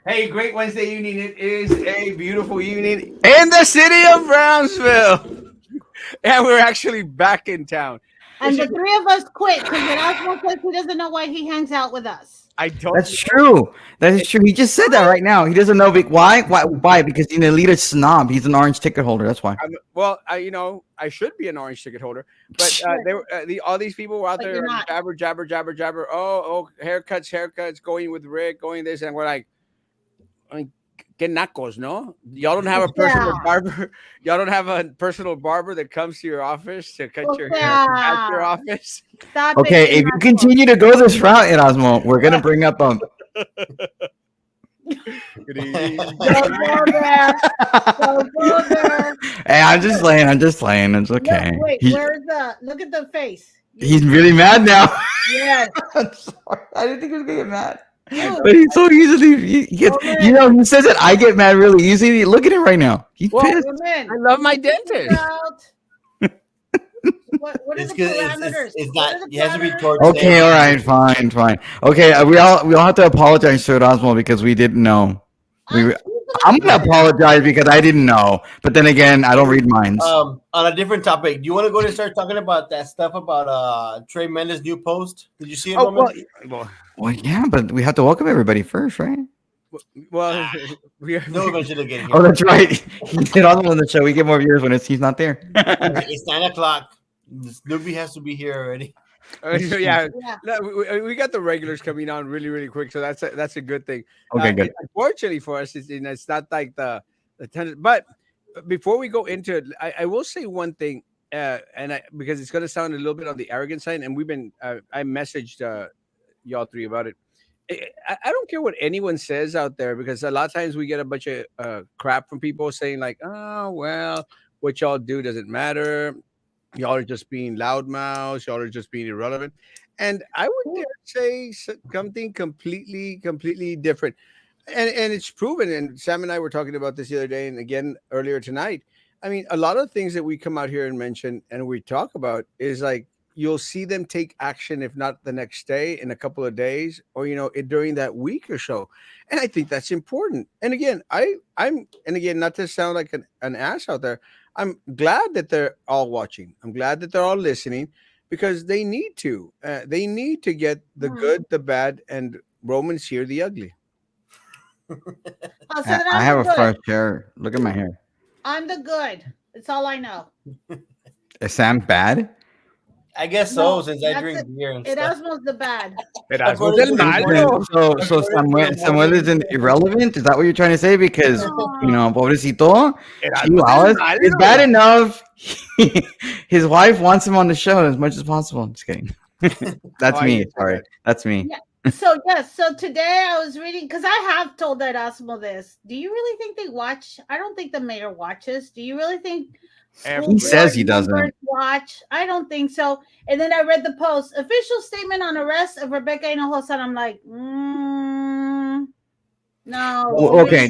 Hey, great Wednesday evening. It is a beautiful evening in the city of Brownsville. And we're actually back in town. And Which the is, three of us quit because Erasmo says he doesn't know why he hangs out with us. I don't That's know. true. That is true. He just said that right now. He doesn't know why. Why? Because he's an elite snob. He's an orange ticket holder. That's why. Well, I should be an orange ticket holder, but they were all these people were out But there you're not. jabber, jabber, jabber, jabber. Oh, haircuts, going with Rick, going this, and we're like, I mean, que nacos, no? Y'all don't have a personal Yeah. barber. Y'all don't have a personal barber that comes to your office to cut O your hair at your sea, office. stop it, Okay, if you Erasmo. continue to go this route, Erasmo, we're gonna bring up Good evening. Don't go there. Don't go there. Hey, I'm just playing. I'm just playing. It's Look, okay. wait, where's the look at the face? He's really mad now. Yes. I'm sorry. I didn't think he was gonna get mad. You. But he's so easily he gets, you know, he says that I get mad really easily. Look at him right now. He's Well, pissed. Women. I love my Figure dentist. out what are It's the good. parameters? It's What not. are the It has to be parameters? towards. Okay, all right, fine. Okay, we all have to apologize to Erasmo because we didn't know. We I'm gonna apologize because I didn't know. But then again, I don't read minds. On a different topic, do you want to go and start talking about that stuff about Trey Mendes' new post? Did you see it, Oh Roman? Well, yeah, but we have to welcome everybody first, right? well, we are, No, eventually getting Oh, here. that's right. He's Erasmo on the show. We get more viewers when he's not there. It's 9 o'clock. Snoopy has to be here already. yeah. Yeah. No, we got the regulars coming on really, really quick, so that's a good thing. Okay, good. Unfortunately for us, it's not like the tennis. But before we go into it, I will say one thing, because it's going to sound a little bit on the arrogant side, and I messaged y'all three about it. I don't care what anyone says out there because a lot of times we get a bunch of crap from people saying like, "Oh well, what y'all do doesn't matter. Y'all are just being loudmouths. Y'all are just being irrelevant." And I would dare say something completely different. And it's proven. And Sam and I were talking about this the other day, and again earlier tonight. I mean, a lot of things that we come out here and mention and we talk about is like you'll see them take action, if not the next day, in a couple of days, or during that week or so. And I think that's important. And again, and again, not to sound like an ass out there, I'm glad that they're all watching. I'm glad that they're all listening because they need to. They need to get the good, the bad, and Romans here the ugly. Oh, so then I I'm have the a good. fresh hair. Look at my hair. I'm the good. That's all I know. Is Sam bad? I guess No, so, since I that's drink it. beer and stuff. Erasmo's the bad. Erasmo According del to the Mal, morning- bro. So Samuel isn't irrelevant? Is that what you're trying to say? Because No. pobrecito, Erasmo del Chihuahuas Mal, is bro. bad enough. His wife wants him on the show as much as possible. Just kidding. That's Oh, I me. get Sorry, that. that's me. Yeah. So yes, so today I was reading because I have told Erasmo this. Do you really think they watch? I don't think the mayor watches. Do you really think school He says he board doesn't. members watch? I don't think so. And then I read the post, official statement on arrest of Rebecca Hinojosa, and I'm like, no. Well, Okay.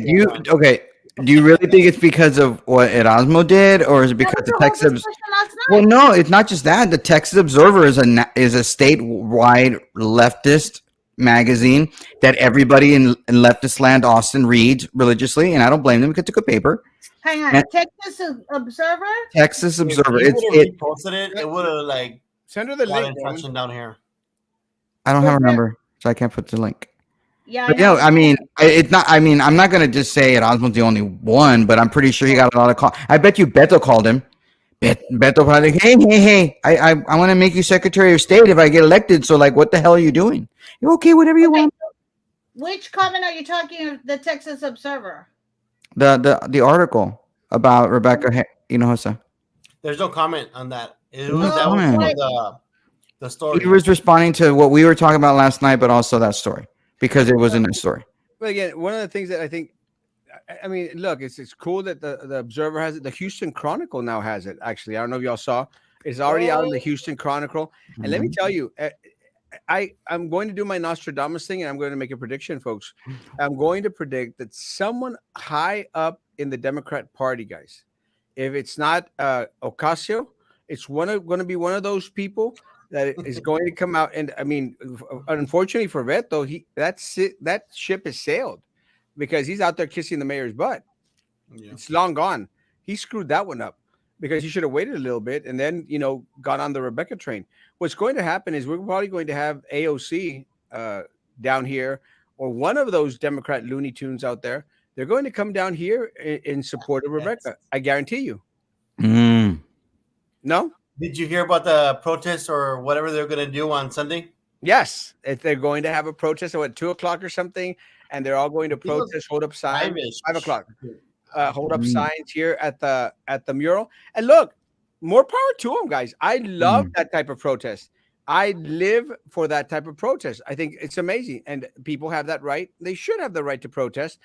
Do you really think it's because of what Erasmo did, or is it That because was the the whole Texas? discussion last Well, night. no, it's not just that. The Texas Observer is a statewide leftist magazine that everybody in leftist land, Austin, reads religiously, and I don't blame them because it's a good paper. Hang on, And- Texas Observer. Texas if Observer. you It's would have it. reposted it, it would have like Send her the gotten link, Roman. traction down here. I don't have a Was it- number, so I can't put the link. Yeah, I But know. yeah, I mean, it's not. I mean, I'm not gonna just say Erasmo's the only one, but I'm pretty sure he got a lot of calls. I bet you Beto called him. Beto probably like, hey, I want to make you Secretary of State if I get elected. So like, what the hell are you doing? You're okay, whatever you Okay, want. which comment are you talking of? The Texas Observer. The article about Rebecca Hinojosa. There's no comment on that. It There's was no that was comment. from the story. He was responding to what we were talking about last night, but also that story because it was in that story. But again, one of the things that I think, I mean, look, it's cool that the Observer has it. The Houston Chronicle now has it. Actually, I don't know if y'all saw. It's already out in the Houston Chronicle. And let me tell you, I'm going to do my Nostradamus thing, and I'm going to make a prediction, folks. I'm going to predict that someone high up in the Democrat Party, guys, if it's not Ocasio, it's going to be one of those people that is going to come out. And I mean, unfortunately for Beto, that ship has sailed because he's out there kissing the mayor's butt. Yeah. It's long gone. He screwed that one up because he should have waited a little bit and then got on the Rebecca train. What's going to happen is we're probably going to have AOC down here, or one of those Democrat Looney Tunes out there. They're going to come down here in support of Rebecca. I guarantee you. Mm. No? Did you hear about the protests or whatever they're going to do on Sunday? Yes. If they're going to have a protest at 2:00 or something, and they're all going to protest, hold up signs. 5:00. Hold up signs here at the mural. And look, more power to them, guys. I love that type of protest. I live for that type of protest. I think it's amazing, and people have that right. They should have the right to protest.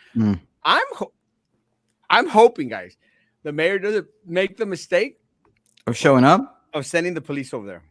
I'm hoping, guys, the mayor doesn't make the mistake Of showing up? of sending the police over there.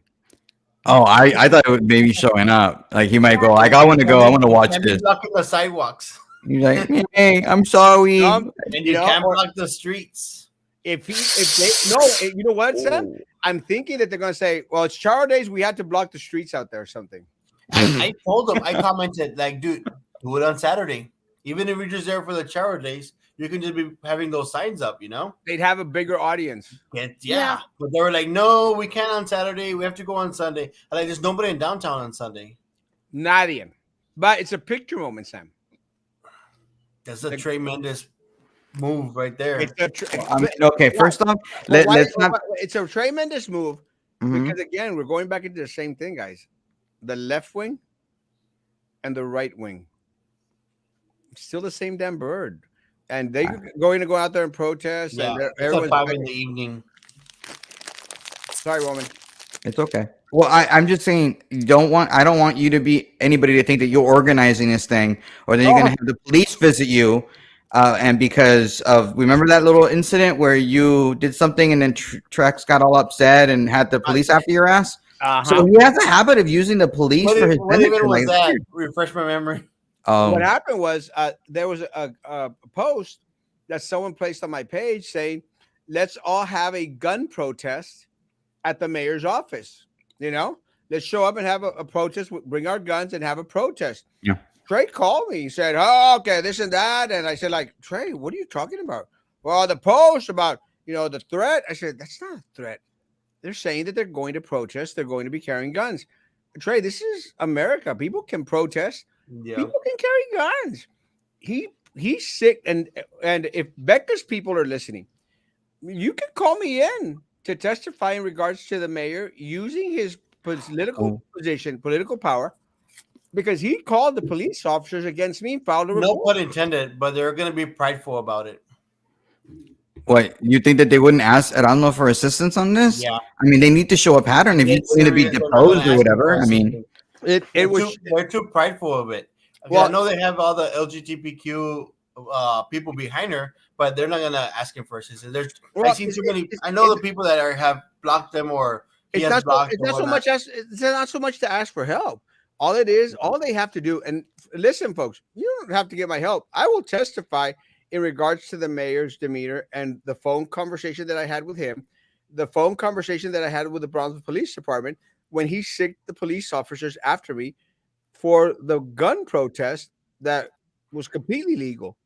Oh, I thought it would maybe showing up. Like he might go, like, I want to go, I want to watch Can't be this. blocking the sidewalks. He's like, hey, I'm sorry. And you can't block the streets. If you know what, Sam? I'm thinking that they're going to say, well, it's Charo Days. We had to block the streets out there or something. I told them, I commented, like, dude, do it on Saturday. Even if you're just there for the Charo Days, you can just be having those signs up, They'd have a bigger audience. Yeah. But they were like, no, we can't on Saturday. We have to go on Sunday. I'm like, there's nobody in downtown on Sunday. Nadie. But it's a picture moment, Sam. That's a Trey Mendes move right there. Okay, first off, let's not. It's a tremendous move because, again, we're going back into the same thing, guys. The left wing and the right wing. Still the same damn bird. And they're going to go out there and protest. Yeah, And it's like 5 in the evening. Sorry, woman. It's okay. Well, I'm just saying, I don't want you to be anybody to think that you're organizing this thing, or that you're going to have the police visit you. And because of, remember that little incident where you did something and then Trex got all upset and had the police after your ass? So he has a habit of using the police for his What even was benefit. that? Refresh my memory. What happened was there was a post that someone placed on my page saying, let's all have a gun protest at the mayor's office. Let's show up and have a protest, bring our guns and have a protest. Yeah. Trey called me. He said, oh, okay, this and that. And I said, like, Trey, what are you talking about? Well, the post about, the threat. I said, that's not a threat. They're saying that they're going to protest. They're going to be carrying guns. Trey, this is America. People can protest. Yeah. People can carry guns. He's sick. And if Becca's people are listening, you can call me in to testify in regards to the mayor using his political position, political power, because he called the police officers against me and filed a report. No pun intended, but they're going to be prideful about it. What, you think that they wouldn't ask Erasmo for assistance on this? Yeah. I mean, they need to show a pattern if you're going to be deposed or whatever. I mean, they're too prideful of it. Well, I know they have all the LGBTQ people behind her, but they're not gonna ask him for assistance. I see too many. I know the people that have blocked them or it's not so much to ask for help. All they have to do, and listen, folks, you don't have to get my help. I will testify in regards to the mayor's demeanor and the phone conversation that I had with him, the phone conversation that I had with the Brownsville Police Department when he sicked the police officers after me for the gun protest that was completely legal.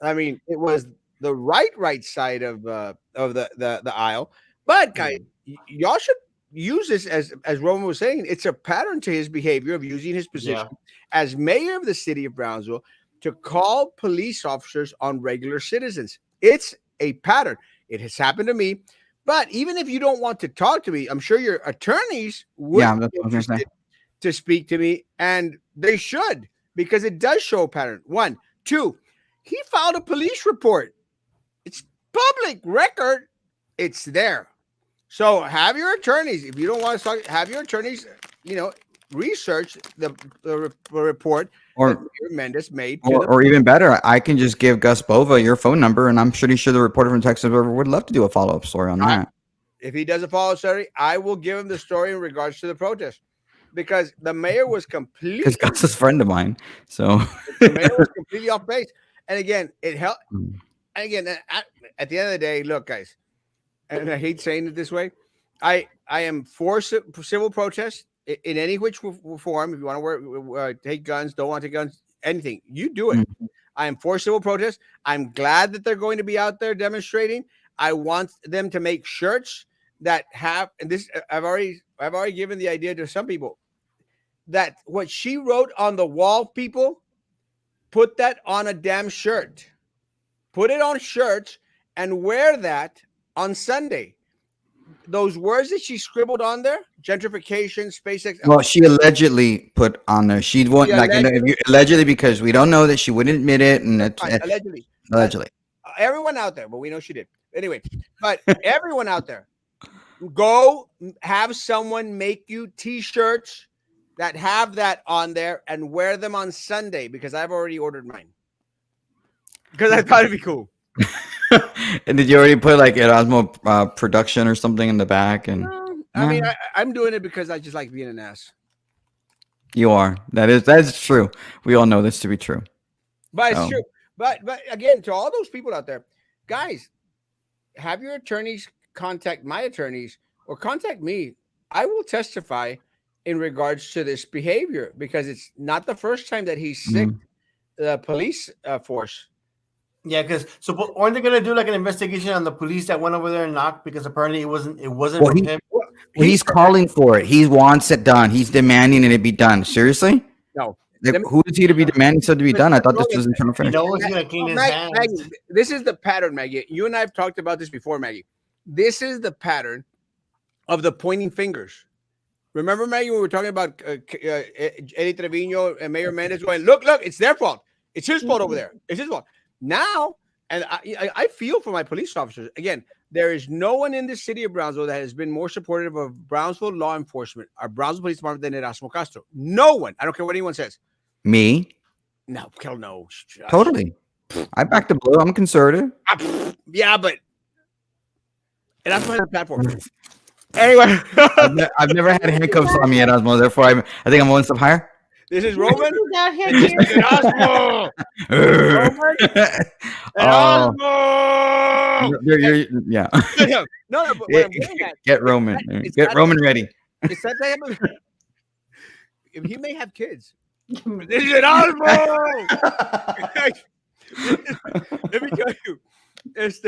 I mean, it was the right side of the aisle. But guys, y'all should use this as Roman was saying. It's a pattern to his behavior of using his position as mayor of the city of Brownsville to call police officers on regular citizens. It's a pattern. It has happened to me. But even if you don't want to talk to me, I'm sure your attorneys would be interested to speak to me, and they should, because it does show a pattern. 1, 2, he filed a police report. It's public record. It's there. So have your attorneys, if you don't want to talk, have your attorneys, research the report that Mendes made. Or even better, I can just give Gus Bova your phone number, and I'm pretty sure the reporter from Texas River would love to do a follow-up story on that. If he does a follow-up story, I will give him the story in regards to the protest. Because the mayor was completely... Because Gus is a friend of mine, so... The mayor was completely off base. And again, it helped. And again, at the end of the day, look, guys, and I hate saying it this way, I am for civil protest. in any which form. If you want to take guns, don't want to take guns, anything, you do it. Mhm. I am for civil protest. I'm glad that they're going to be out there demonstrating. I want them to make shirts that have, and this I've already given the idea to some people, that what she wrote on the wall, people, put that on a damn shirt. Put it on shirts and wear that on Sunday. Those words that she scribbled on there, gentrification, SpaceX. Well, she allegedly put on there. She won't She like allegedly because we don't know that she wouldn't admit it, and it's Fine, allegedly. allegedly. Everyone out there, but we know she did. Anyway, but everyone out there, go have someone make you T-shirts that have that on there and wear them on Sunday, because I've already ordered mine. Because I thought it'd be cool. And did you already put like Erasmo production or something in the back? And I mean, I'm doing it because I just like being an ass. you are. That's true. We all know this to be true. But it's true. But again, to all those people out there, guys, have your attorneys contact my attorneys or contact me. I will testify in regards to this behavior, because it's not the first time that he's sicked the police force. Yeah, because aren't they gonna do like an investigation on the police that went over there and knocked, because apparently it wasn't from him. He's calling for it. He wants it done. He's demanding it be done. Seriously? No. Like, who is he to be demanding something to be done? I thought this was internal affairs. He's gonna clean his hands. Maggie, this is the pattern, Maggie. You and I have talked about this before, Maggie. This is the pattern of the pointing fingers. Remember, Maggie, when we were talking about Eddie Trevino and Mayor Mendez going, look, it's their fault. It's his fault over there. It's his fault. Now, and I feel for my police officers. Again, there is no one in the city of Brownsville that has been more supportive of Brownsville law enforcement, our Brownsville Police Department, than Erasmo Castro. No one. I don't care what anyone says. Me? No, hell no. Totally. I back the blue. I'm conservative. Yeah, but Erasmo has a platform. Anyway, I've never had handcuffs on me at Erasmo. Therefore, I think I'm one step higher. This is Roman. He's out here This is cheering. Erasmo. Oh, Erasmo. yeah. No, but what I'm getting at, Get Roman. it's Get not- Roman ready. it's that they have if he may have kids. This is Erasmo. Let me tell you, it's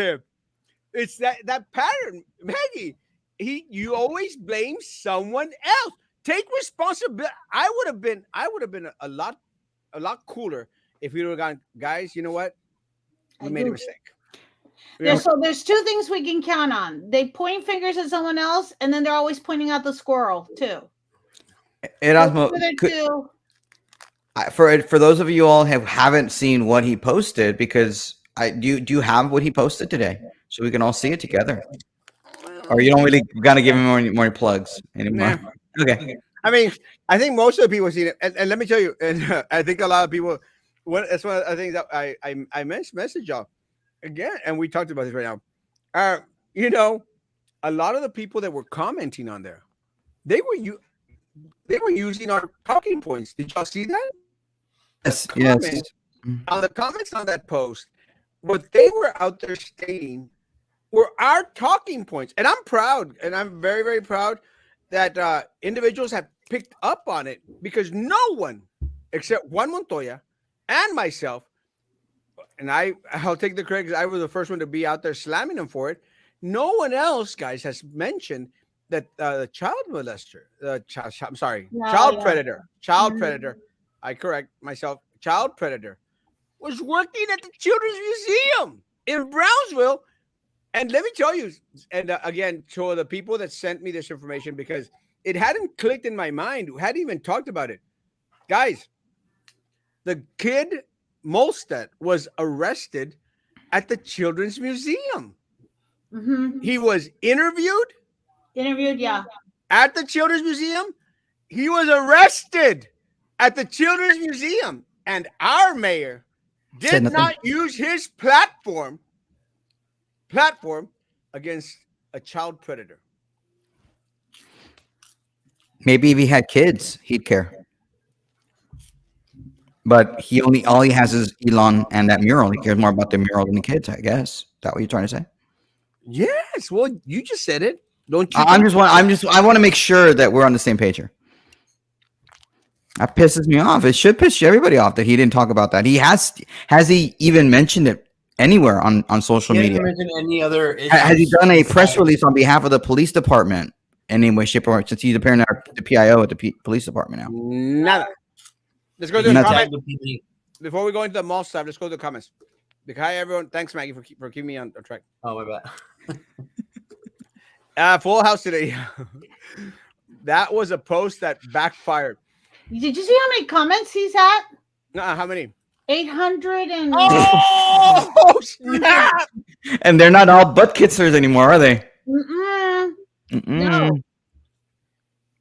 that pattern, Maggie. You always blame someone else. Take responsibility. I would have been a lot cooler if we would have gone, guys. You know what? We made a mistake. So there's two things we can count on. They point fingers at someone else, and then they're always pointing out the squirrel too. Erasmo, Those are the two. for those of you all who haven't seen what he posted, because do you have what he posted today, so we can all see it together? Or you don't really gotta give him more plugs anymore? Nah. Okay. I mean, I think most of the people have seen it, and let me tell you, and I think a lot of people. That's one of the things that I message y'all again, and we talked about this right now. A lot of the people that were commenting on there, they were using our talking points. Did y'all see that? Yes. Comments, on the comments on that post, what they were out there stating were our talking points, and I'm proud, and I'm very, very proud that individuals have picked up on it, because no one except Juan Montoya and myself, and I'll take the credit because I was the first one to be out there slamming them for it. No one else, guys, has mentioned that the child molester, child predator. I correct myself. Child predator was working at the Children's Museum in Brownsville. And let me tell you, and again, to the people that sent me this information, because it hadn't clicked in my mind, hadn't even talked about it. Guys, the kid Molstead was arrested at the Children's Museum. Mm-hmm. He was interviewed Yeah. at the Children's Museum. He was arrested at the Children's Museum. And our mayor did not use his platform against a child predator. Maybe if he had kids, he'd care. But all he has is Elon and that mural. He cares more about the mural than the kids, I guess. Is that what you're trying to say? Yes. Well, you just said it. Don't you? I want to make sure that we're on the same page here. That pisses me off. It should piss everybody off that he didn't talk about that. Has he even mentioned it anywhere on social He media? hasn't mentioned any other issues. Has he done a press besides- release on behalf of the police department in any way, shape, or form? Since he's apparently the PIO at the police department now. Nada. Let's go to He the Nothing. comments. tagged the PD. Before we go into the mall stuff, let's go to the comments. Hi, everyone. Thanks, Maggie, for keeping me on track. Oh my bad. Full house today. That was a post that backfired. Did you see how many comments he's had? How many? 800 and Oh, snap! And they're not all butt kissers anymore, are they? Mm-mm. Mm-mm.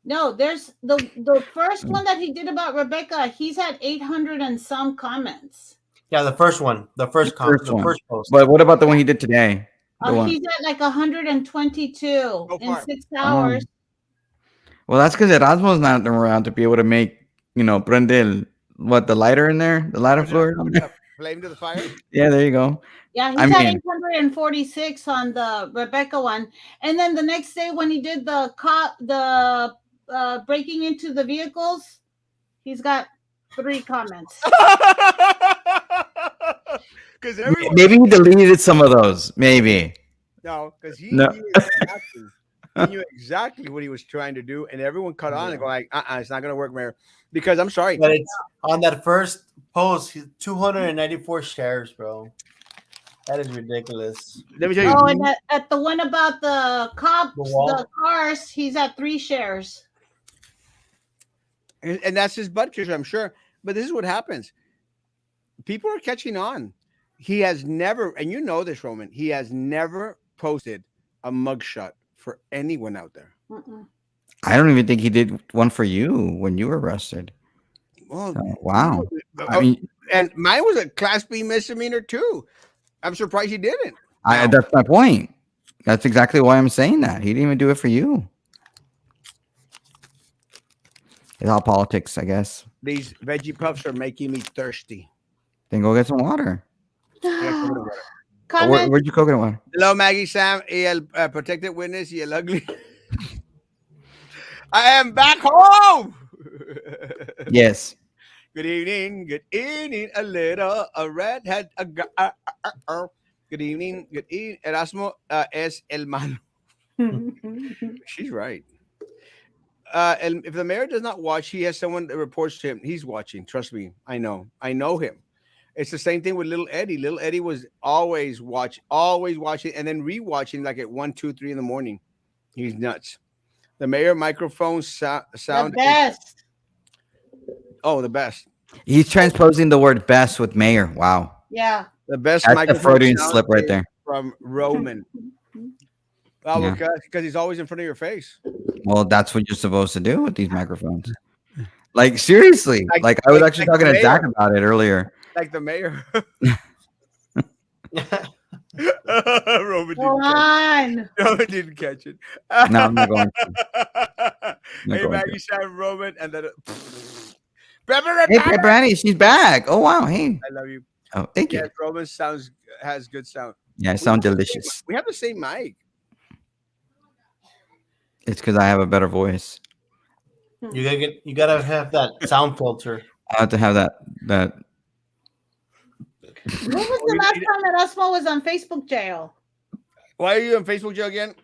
No, there's the first one that he did about Rebecca. He's had 800 and some comments. Yeah, the first one, the first one. first post. But what about the one he did today? The one. He's at like 122 in far. 6 hours. Well, that's because Erasmo's not around to be able to make, prende the lighter in there, the lighter fluid. Flame to the fire. Yeah, there you go. Yeah, he's I had mean- 846 on the Rebecca one, and then the next day when he did the breaking into the vehicles, he's got 3 comments. Because Maybe he deleted some of those. Maybe. no, because he, No. he knew exactly what he was trying to do, and everyone cut on and go like, it's not gonna work, Mayor. Because I'm sorry, But it's on that first post, 294 shares, bro. That is ridiculous. let me tell you. Oh, and at the one about the cops, The wall? the cars, he's at 3 shares. And that's his butt kisser, I'm sure. But this is what happens. People are catching on. He has never, and you know this, Roman, he has never posted a mugshot for anyone out there. Mm-mm. I don't even think he did one for you when you were arrested. Well, Oh, wow. I mean, and mine was a Class B misdemeanor too. I'm surprised he didn't. that's my point. That's exactly why I'm saying that. He didn't even do it for you. It's all politics, I guess. These veggie puffs are making me thirsty. Then go get some water. Comment. Where'd you coconut water? Hello, Maggie, Sam, y el protected witness, y el ugly. I am back home. Yes. Good evening. Good evening. A redhead. Good evening. Good evening. Erasmo es el malo. She's right. And if the mayor does not watch, he has someone that reports to him. He's watching. Trust me. I know him. It's the same thing with little Eddie. Little Eddie was always watching, and then rewatching like at 1, 2, 3 in the morning. He's nuts. The mayor microphone sound. The best. The best. He's transposing the word best with mayor. Wow. Yeah. The best That's a microphone Freudian sound slip right is there. from Roman. Well, Yeah. because he's always in front of your face. Well, that's what you're supposed to do with these microphones. Like, seriously. Like- I was like- actually like talking to the Zach mayor. about it earlier. Like the mayor. Roman Go on. Roman didn't catch it. No, I'm not going to. Hey, going Maggie, Sam, Roman, and then. Hey, Brandy, she's back. Oh, wow. Hey. I love you. Oh, thank you. Yes, Roman has good sound. Yeah, I sound delicious. We have the same mic. It's because I have a better voice. You gotta have that sound filter. I have to have that. When was the last time that Erasmo was on Facebook jail? Why are you on Facebook, Joe, again?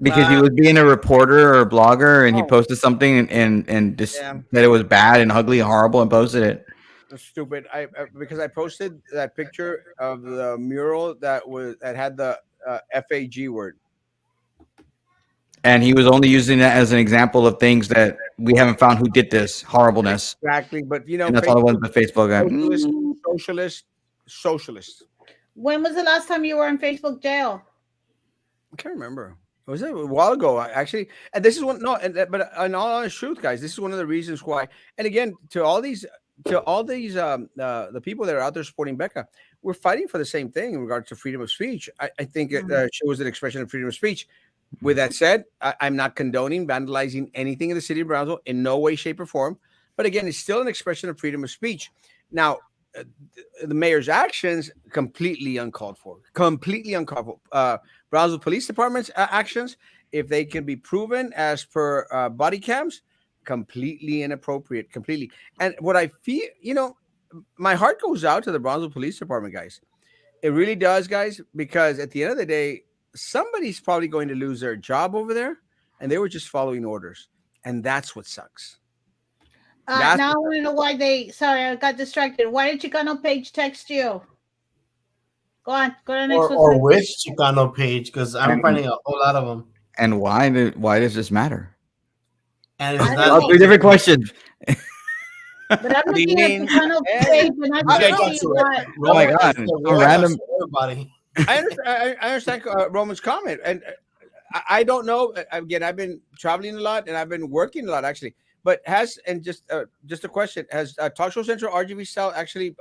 Because he was being a reporter or a blogger and he Oh. posted something and just Yeah. that it was bad and ugly and horrible and posted it. That's stupid. Because I posted that picture of the mural that had the FAG word. And he was only using that as an example of things that we haven't found who did this horribleness. Exactly, but And that's all it was with Facebook. Socialist. When was the last time you were in Facebook jail? I can't remember. Was it a while ago? Actually, and this is one. No, but in all honest truth, guys, this is one of the reasons why. And again, to all these, the people that are out there supporting Becca, we're fighting for the same thing in regards to freedom of speech. I think it shows an expression of freedom of speech. With that said, I'm not condoning vandalizing anything in the city of Brownsville in no way, shape, or form. But again, it's still an expression of freedom of speech. Now, the mayor's actions completely uncalled for. Completely uncalled for. Brownsville Police Department's actions, if they can be proven as per body cams, completely inappropriate, completely. And what I feel, my heart goes out to the Bronzeville Police Department, guys. It really does, guys, because at the end of the day, somebody's probably going to lose their job over there, and they were just following orders, and that's what sucks. That's Now I want to know why they. Sorry, I got distracted. Why did Chicano page text you? Go on. Go to the next one. Or which Chicano page? Because I'm finding a whole lot of them. And why does this matter? And it's I not don't know. Three different questions. But I'm looking at Chicano page, and I don't see why. Oh my God. Random. Everybody. I understand. I understand Roman's comment, and I don't know. Again, I've been traveling a lot, and I've been working a lot, actually. But just a question: has Talk Show Central RGB style actually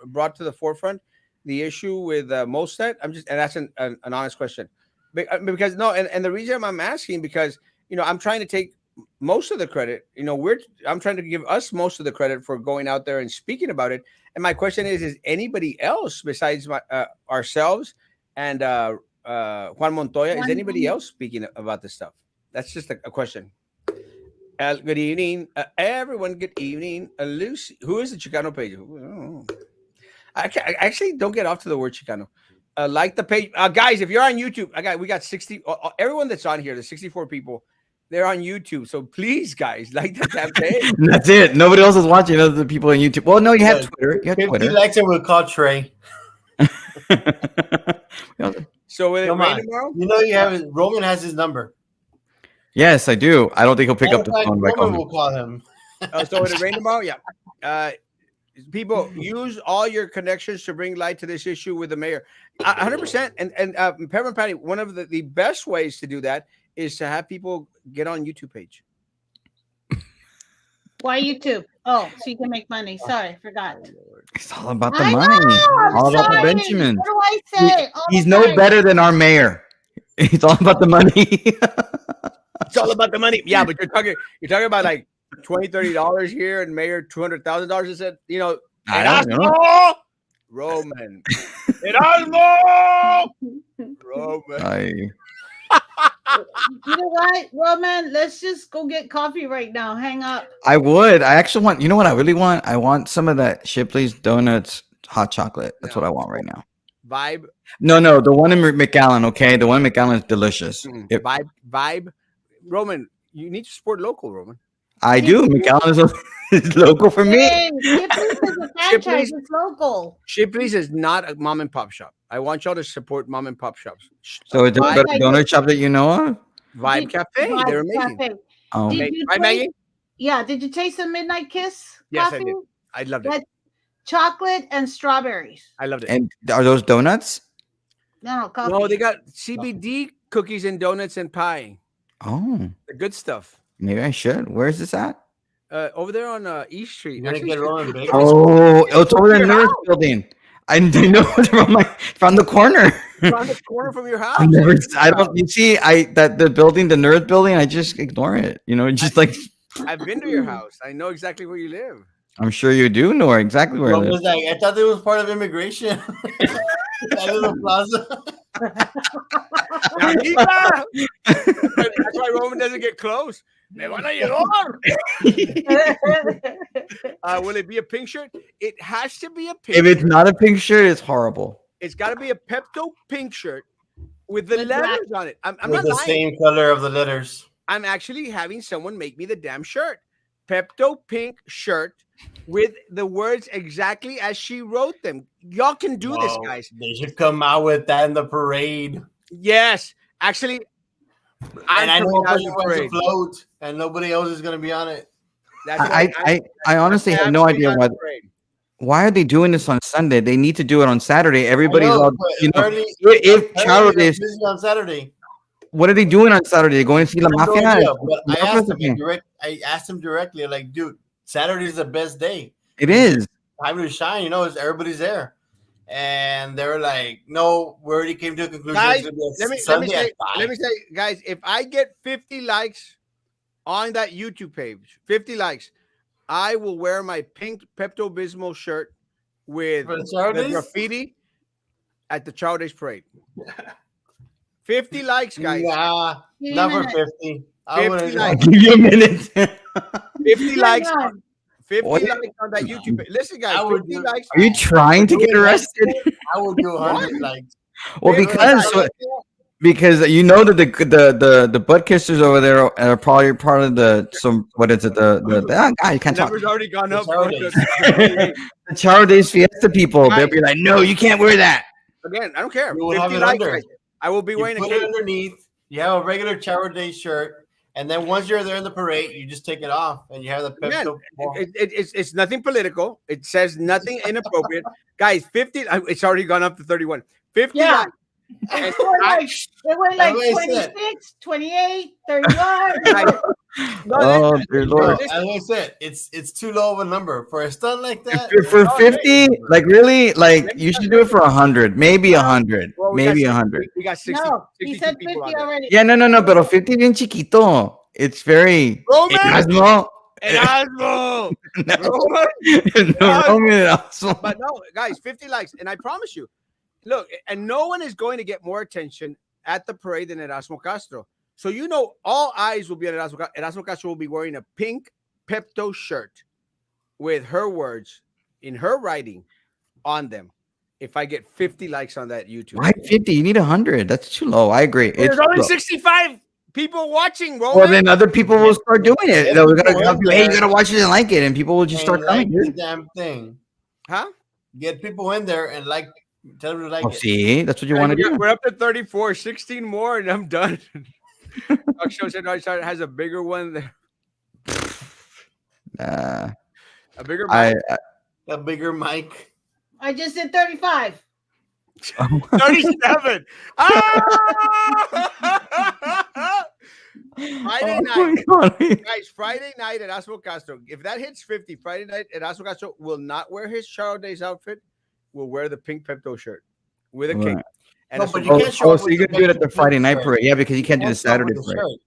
brought to the forefront the issue with Mostet? And that's an honest question, because no, and the reason I'm asking, because I'm trying to take most of the credit. I'm trying to give us most of the credit for going out there and speaking about it. And my question is anybody else besides ourselves and Juan Montoya? Is anybody else speaking about this stuff? That's just a question. Good evening, everyone. Good evening, Lucy. Who is the Chicano page? I actually don't get off to the word Chicano. Like the page, guys. If you're on YouTube, we got 60. Everyone that's on here, the 64 people, they're on YouTube. So please, guys, like the damn page. That's it. Nobody else is watching other than people on YouTube. Well, no, you have Twitter. You have 50 Twitter. likes and we'll call Trey. So will it Come rain on. tomorrow? You have Roman has his number. Yes, I do. I don't think he'll pick up the phone. Roman will call him. So will it rain tomorrow? Yeah. People, use all your connections to bring light to this issue with the mayor. 100%. And Peppermint Patty, one of the best ways to do that is to have people get on YouTube page. Why YouTube? Oh, so you can make money. Sorry, forgot. It's all about the money. All about the Benjamin. What do I say? He's no better than our mayor. It's all about the money. It's all about the money. Yeah, but you're talking about like $20-$30 here, and mayor $200,000. It said, I don't know. Erasmo! Roman. Erasmo! Roman. You know what, Roman? Let's just go get coffee right now. Hang up. I would. I actually want. You know what I really want? I want some of that Shipley's Donuts hot chocolate. That's what I want right now. Vibe. No, the one in McAllen. Okay, the one in McAllen is delicious. Vibe. Roman, you need to support local, Roman. I do. McAllen is local for me. Hey, Shipley's is a franchise. It's local. Shipley's is not a mom and pop shop. I want y'all to support mom and pop shops. So is there a donut shop that you know of? Vibe Cafe. They're amazing. Cafe. Oh. Right, Maggie? Yeah. Did you taste the Midnight Kiss? Yes, coffee? I did. I loved it. That's chocolate and strawberries. I loved it. And are those donuts? No, coffee. No, they got CBD cookies and donuts and pie. Oh, The good stuff. maybe I should. Where is this at? Over there on East Street. You're gonna get Roman big. Oh, it's over the nurse building. I know it's from the corner. Around the corner from your house. I don't. You see, the building, the nerd building. I just ignore it. Just like I've been to your house. I know exactly where you live. I'm sure you do know exactly where I live. Roman's like, I thought it was part of immigration. That little plaza. That's why Roman doesn't get close. Me van a llevar. Will it be a pink shirt? It has to be a pink. If it's not a pink shirt, it's horrible. It's got to be a Pepto pink shirt with the letters on it. I'm With not the lying. same color of the letters. I'm actually having someone make me the damn shirt. Pepto pink shirt with the words exactly as she wrote them. Y'all can do this, guys. They should come out with that in the parade. Yes. Actually, I know a person wants to float, and nobody else is going to be on it. I honestly have no idea why are they doing this on Sunday? They need to do it on Saturday. Everybody's all, if Child is busy on Saturday. What are they doing on Saturday? They're going to see La No Mafia? idea, but I asked him directly, like, dude, Saturday is the best day. It is. Time to shine, everybody's there. And they were like, no, we already came to a conclusion. Guys, let me say, guys, if I get 50 likes on that YouTube page, 50 likes, I will wear my pink Pepto-Bismol shirt with the graffiti at the Child Days Parade. 50 likes, guys. Nah, not for 50. I'll give you a minute. 50 likes. None. 50 What? likes on that YouTube. Listen, guys, I would 50 do- likes. Are you trying to get arrested? I would do 100 likes. Well, Really? because you know that the butt kissers over there are probably part of what is it God, you can't The talk. number's already gone The up. Charo bro. Days. The Charo Days Fiesta people, they'll Right. be like, no, you can't wear that. Again, I don't care. You will have 50 it likes. under. Guys. I will be You wearing a put it cape. underneath. You have a regular Charo Day shirt, and then once you're there in the parade, you just take it off, and you have the Man, Pepto. it's nothing political. It says nothing inappropriate. Guys, 50. It's already gone up to 31. 50 Yeah. likes. And It went like That's what I said. 26, 28, 31. Guys, no, Oh, listen, dear No, Lord. as I said, it's too low of a number for a stunt like that. For 50, like really, like you should do it for 100, maybe 100, well, maybe 100. We got 60. No, he 62 said people 50 on there. already. Yeah, no, but 50 bien chiquito. It's very Roman! Erasmo. Erasmo! No, Roman! no, Roman Erasmo. But no, guys, 50 likes. And I promise you, look, and no one is going to get more attention at the parade than Erasmo Castro. So you know all eyes will be on Erasmo. Erasmo Castro will be wearing a pink Pepto shirt with her words in her writing on them. If I get 50 likes on that YouTube. Why 50? You need 100. That's too low. I agree. There's It's only low. 65 people watching, Roman. Well, then other people will start doing it. Yeah, They're people gonna will be like, hey, you there. gotta watch it and like it, and people will just start And coming. like Dude. the damn thing. Huh? Get people in there and tell them to like Oh, it. see, that's what you want to do. We're up to 34, 16 more, and I'm done. Talk show said has a bigger one there. A bigger I, mic. A bigger mic. I just did 35. 37. Ah! Friday night. Guys, Friday night at Erasmo Castro. If that hits 50, Friday night at Erasmo Castro will not wear his Charo Days outfit. Will wear the pink Pepto shirt with a cape. Right. And No, a but cigar. you can't show up so with you the can do it at the Pepto Friday night shirt. parade. Yeah, because you can't do the You show up Saturday with the parade. shirt.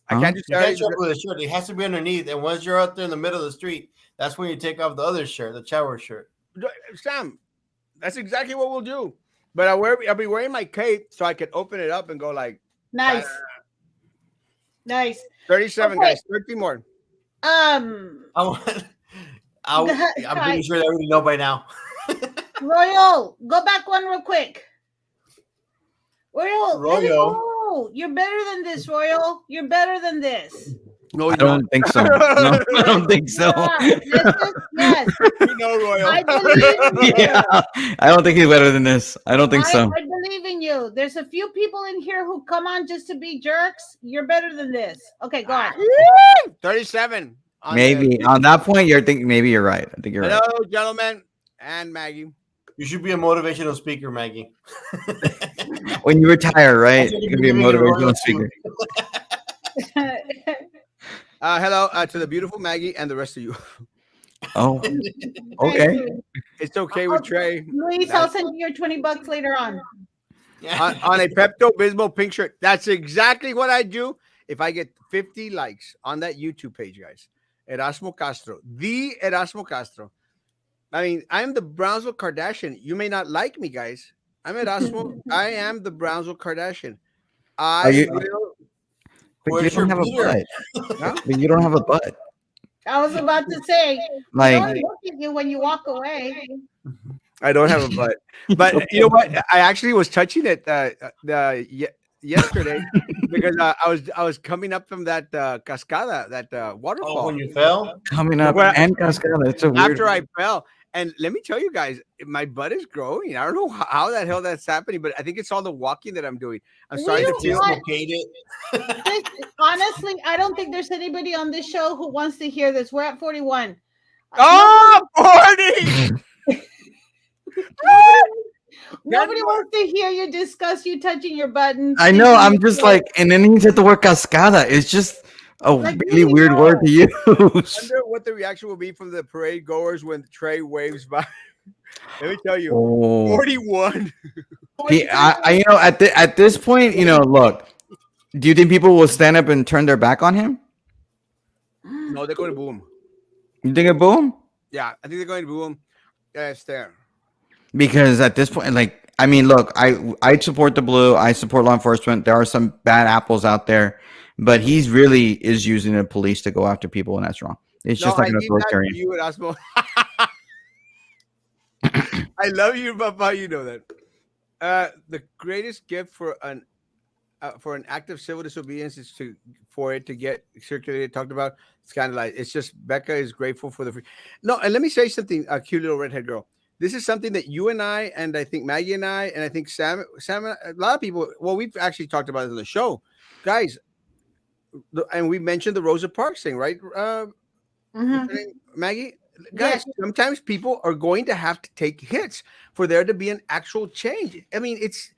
I can't do You can't Saturday. show up with a shirt. It has to be underneath. And once you're out there in the middle of the street, that's when you take off the other shirt, the shower shirt. Sam, that's exactly what we'll do. But I'll be wearing my cape so I can open it up and go like Nice. Nice. 37 Okay. guys, 30 more. I'm pretty sure they already know by now. Royal, go back one real quick. Royal, let it Royal. go. You're better than this, Royal. You're better than this. No, I don't think so. No, I don't think so. Yes. You know, Royal. I believe in you. Yeah, I don't think he's better than this. I don't think so. I believe in you. There's a few people in here who come on just to be jerks. You're better than this. Okay, go on. 37. Maybe on that point, you're thinking. Maybe you're right. I think you're Hello, right. gentlemen, and Maggie. You should be a motivational speaker, Maggie. When you retire, right? That's what You you're can be a giving your motivational royal speaker. Hello to the beautiful Maggie and the rest of you. Oh, okay. It's okay with Trey. Luis, I'll send you your $20 later on. on a Pepto Bismol pink shirt. That's exactly what I do if I get 50 likes on that YouTube page, guys. Erasmo Castro, the Erasmo Castro. I mean, I'm the Brownsville Kardashian. You may not like me, guys. I'm Erasmo. I am the Brownsville Kardashian. Are you- will. But you Where's don't your have a beater? butt. Huh? But you don't have a butt. I was about to say, Like, don't look at you when you walk away. I don't have a butt. But you know what? I actually was touching it yesterday because I was coming up from that cascada, that waterfall. Oh, when you fell? coming up Well, and Cascada. It's a weird. After I fell. And let me tell you guys, my butt is growing. I don't know how the hell that's happening, but I think it's all the walking that I'm doing. I'm starting to don't feel. want- Dislocated. Honestly, I don't think there's anybody on this show who wants to hear this. We're at 41. Oh, 40! Nobody wants to hear you discuss you touching your buttons. I know. I'm just like, and then he said the word Cascada. It's just a Like, really really weird word to use. Wonder what the reaction will be from the parade goers when Trey waves by. Let me tell you, Oh. 41. You know, at this point, you know, look. Do you think people will stand up and turn their back on him? No, they're going to boo him. You think it boom? Yeah, I think they're going to boo him. Yeah, it's there. Because at this point, like, I mean, look, I support the blue. I support law enforcement. There are some bad apples out there, but he's really is using the police to go after people, and that's wrong. It's No, just like I an need that for authoritarian. you, Erasmo. I love you, Papa. You know that. The greatest gift for an act of civil disobedience is for it to get circulated, talked about, scandalized. It's just Becca is grateful for the free. No, and let me say something, a cute little redhead girl. This is something that you and I think Maggie and I think Sam, a lot of people. Well, we've actually talked about it on the show, guys. And we mentioned the Rosa Parks thing, right? What's her name? Maggie. Guys, Yes. sometimes people are going to have to take hits for there to be an actual change. I mean, it's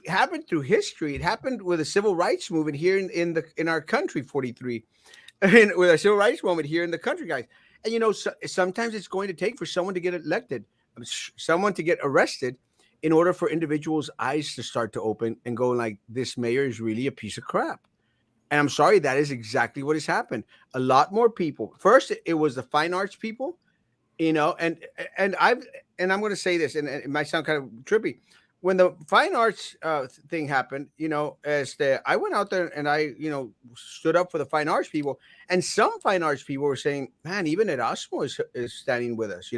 happened through history. It happened with the civil rights movement here in our country, 43, and with a civil rights movement here in the country, guys. And sometimes it's going to take for someone to get elected, someone to get arrested, in order for individuals' eyes to start to open and go like, this mayor is really a piece of crap. And I'm sorry, that is exactly what has happened. A lot more people. First, it was the fine arts people, and I'm going to say this, and it might sound kind of trippy. When the fine arts thing happened, I went out there and I, stood up for the fine arts people, and some fine arts people were saying, "Man, even Erasmo is standing with us,"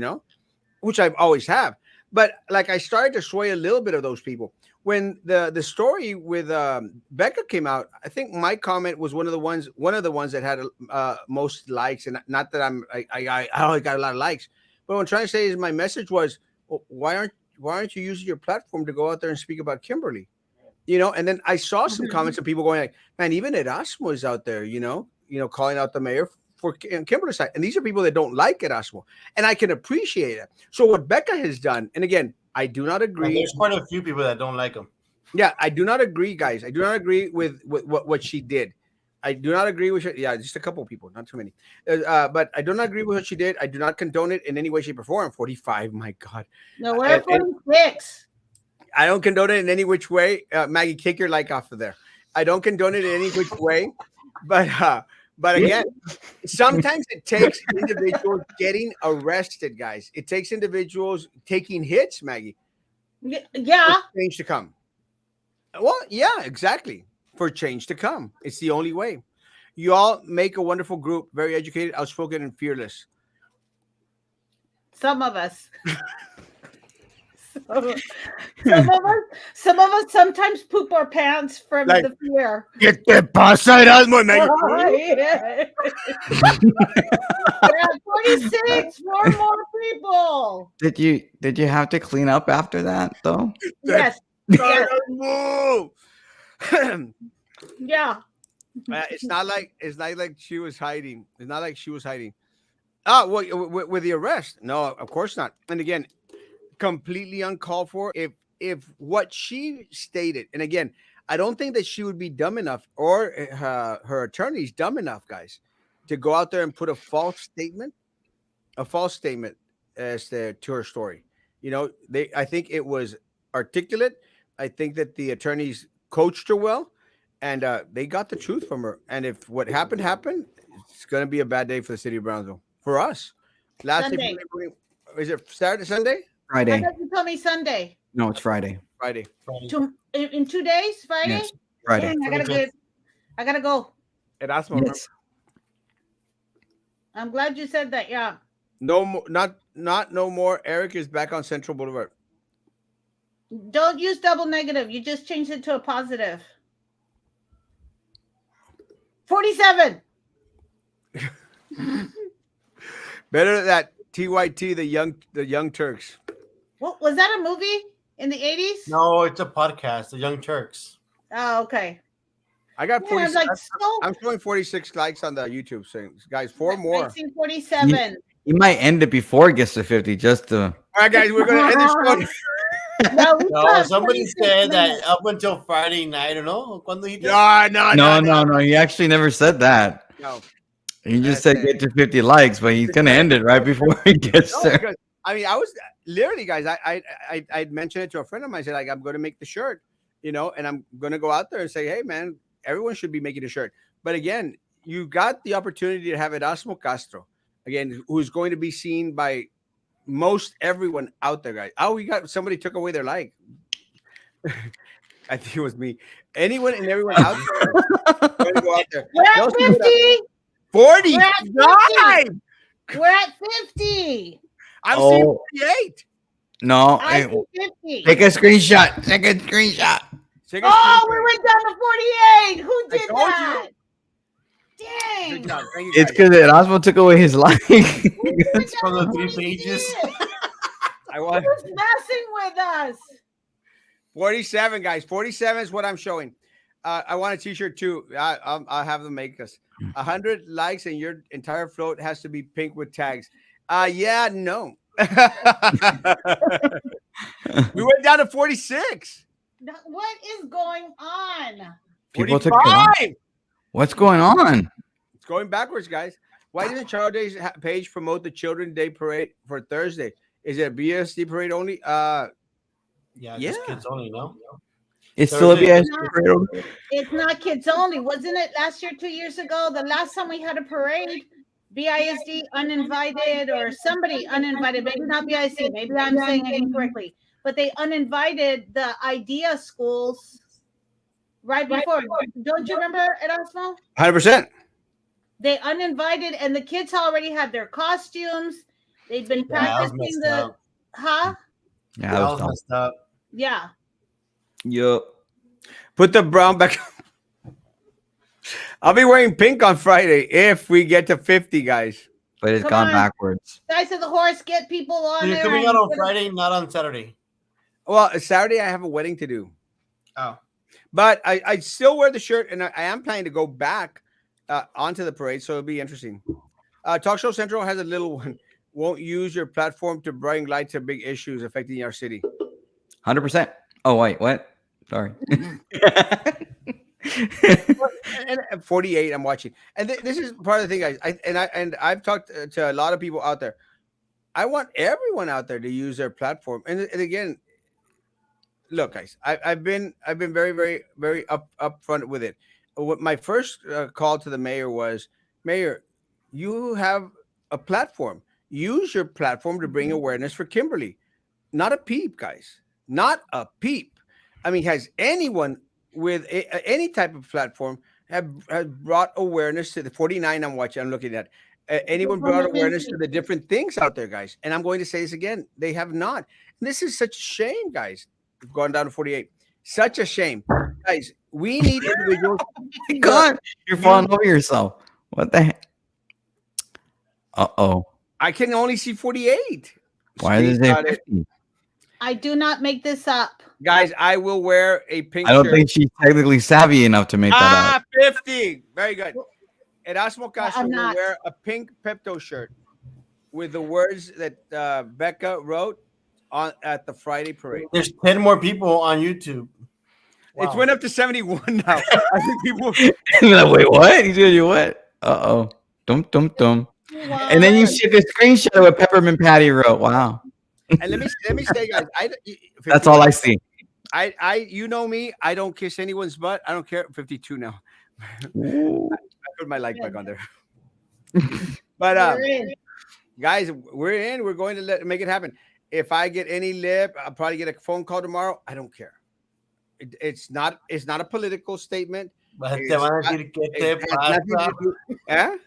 which I've always have. But like I started to sway a little bit of those people. When the story with Becca came out, I think my comment was one of the ones that had most likes, and not that I only got a lot of likes, but what I'm trying to say is my message was, well, why aren't you using your platform to go out there and speak about Kimberly? And then I saw some comments of people going like, man, even Erasmo is out there, calling out the mayor for Kimberly's side. And these are people that don't like Erasmo. And I can appreciate it. So what Becca has done, and again, I do not agree. And there's quite a few people that don't like him. Yeah, I do not agree, guys. I do not agree with what she did. I do not agree with her. Yeah, just a couple of people, not too many. But I do not agree with what she did. I do not condone it in any way, shape, or form. 45, my God. No, we're at 46. I don't condone it in any which way. Maggie, kick your like off of there. I don't condone it in any which way. But again, sometimes it takes individuals getting arrested, guys. It takes individuals taking hits, Maggie. Yeah. For change to come. Well, yeah, exactly. For change to come. It's the only way. You all make a wonderful group, very educated, outspoken, and fearless. Some of us. Some of us sometimes poop our pants from the fear. ¿Qué te pasa, Erasmo? Yeah, 46, four more people. Did you have to clean up after that though? Yes. Yeah. It's not like she was hiding. It's not like she was hiding. Oh, well, with the arrest? No, of course not. And again, completely uncalled for. If what she stated, and again, I don't think that she would be dumb enough, or her attorney's dumb enough, guys, to go out there and put a false statement as to her story. I think it was articulate. I think that the attorneys coached her well, and they got the truth from her. And if what happened, it's going to be a bad day for the city of Brownsville. For us. Last day. Is it Saturday, Sunday? Friday. I thought you told me Sunday. No, it's Friday. Friday. In 2 days, Friday? Yes, Friday. Dang, I gotta go. Erasmo, Yes. I'm glad you said that. Yeah. No more, not no more. Eric is back on Central Boulevard. Don't use double negative. You just changed it to a positive. 47. Better than that. TYT, the Young Turks. What was that, a movie in the 80s? No, it's a podcast, The Young Turks. Oh, okay. I got 46. I'm showing 46 likes on the YouTube. So, guys, 4 more. 1947. You might end it before it gets to 50, just to. All right, guys, we're gonna end this show. No, somebody said that up until Friday night. I don't know. No. He actually never said that. No. He just said get to 50 likes, but he's gonna end it right before he gets there. Because, I mean, I was literally, guys. I'd mentioned it to a friend of mine. I said, like, I'm going to make the shirt, and I'm going to go out there and say, hey, man, everyone should be making a shirt. But again, you got the opportunity to have Erasmo Castro, again, who's going to be seen by most everyone out there, guys. Oh, we got somebody took away their like. I think it was me. Anyone and everyone out there. Go out there. We're at 50. 49. We're at 50. I'm Oh. seeing 48. No, I hey, see 50. take a screenshot. Take a screenshot. Take a Oh, we screenshot. went down to 48. Who I did told you. that? Good Dang. job. Thank you, It's guys. because Erasmo took away his like. Who went down From to the 3 46? pages. I want Who's messing with us? 47, guys. 47 is what I'm showing. I want a T-shirt too. I'll have them make us 100 likes, and your entire float has to be pink with tags. Yeah, no. We went down to 46. What is going on? People took it off. 45. What's going on? It's going backwards, guys. Why doesn't Child Day's page promote the Children's Day parade for Thursday? Is it a BSD parade only? Yeah, Yeah. just kids only, no? It's still a Thursday. BS. It's not kids only. Wasn't it last year, 2 years ago? The last time we had a parade, BISD uninvited or somebody uninvited, maybe not BISD, maybe I'm saying it incorrectly, but they uninvited the idea schools right before. Don't you remember, Erasmo? 100%. They uninvited, and the kids already had their costumes. They've been Yeah, that was practicing messed the, up. huh? Yeah, That that was was dumb. messed up. Yeah. Yup. Put the brown back. I'll be wearing pink on Friday if we get to 50, guys. But it's Come gone on. backwards. Guys of the horse, get people on So you're there. coming and out on get- Friday, not on Saturday. Well, Saturday I have a wedding to do, Oh. but I still wear the shirt, and I am planning to go back onto the parade, so it'll be interesting. Talk Show Central has a little one. Won't use your platform to bring light to big issues affecting our city. 100%. Oh, wait, what? Sorry. And 48, I'm watching, and this is part of the thing, guys. I've talked to a lot of people out there. I want everyone out there to use their platform, and again, look, guys, I've been very, very, very upfront with it. What my first call to the mayor was, Mayor, you have a platform. Use your platform to bring awareness for Kimberly. Not a peep, guys. Not a peep. I mean, has anyone with any type of platform has brought awareness to the 49 I'm watching? I'm looking at. Anyone brought awareness to the different things out there, guys? And I'm going to say this again. They have not. And this is such a shame, guys. We've gone down to 48. Such a shame. Guys, we need individuals. God, you're falling over yourself. What the heck? Uh-oh. I can only see 48. Why does it say Screenshot it. 50? I do not make this up. Guys, I will wear a pink I don't shirt. think she's technically savvy enough to make that up. 50. Very good. Erasmo Castro I'm will not. wear a pink Pepto shirt with the words that Becca wrote on at the Friday parade. There's 10 more people on YouTube. It's Wow. went up to 71 now. I think people. Wait, what? He's gonna do what? Uh-oh. Dum, dum, dum. And then you took a screenshot of what Peppermint Patty wrote. Wow. And let me say, guys, That's all I see. you know me. I don't kiss anyone's butt. I don't care. 52 now. Ooh. I put my like back on there. But We're in. guys, we're in. We're going to make it happen. If I get any lip, I'll probably get a phone call tomorrow. I don't care. It's not a political statement. Te It's van a not- decir qué te It has nothing pasa. to do- ¿Eh?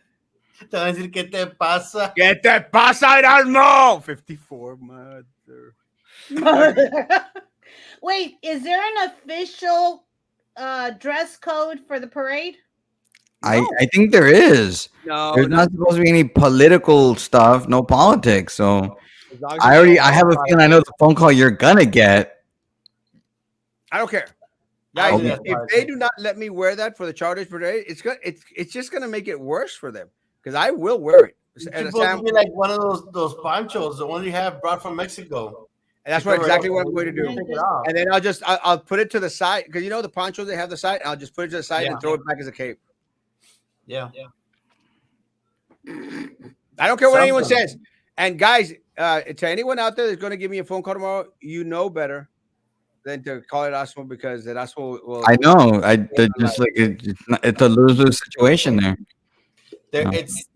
Te van a decir qué te pasa. ¿Qué te pasa, Erasmo? 54, mother. Wait, is there an official dress code for the parade? I think there is. No, There's not supposed to be any political stuff, no politics. So as long as I have a feeling I know the phone call you're gonna get. I don't care. I Guys, think that's if why I they said- do not let me wear that for the Charters parade, it's just gonna make it worse for them because I will wear it. It's And supposed to be like one of those ponchos, the one you have brought from Mexico. that's exactly what I'm going to do. Take it off. And then I'll put it to the side because you know the ponchos they have the side. I'll just put it to the side and throw it back as a cape. Yeah. I don't care what anyone Something. says. And guys, to anyone out there that's going to give me a phone call tomorrow, you know better than to call it Erasmo because Erasmo will. I know. They're just like it's a lose-lose situation there. There, No. it's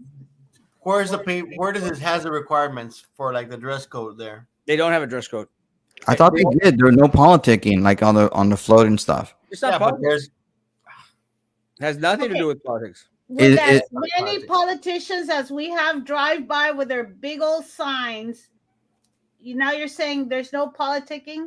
where does it has the requirements for like the dress code there? They don't have a dress code. I thought they did. There was no politicking like on the float and stuff. It's not Yeah, but politics. It has nothing to do with politics. With as It, many politicians as we have drive by with their big old signs, now you're saying there's no politicking?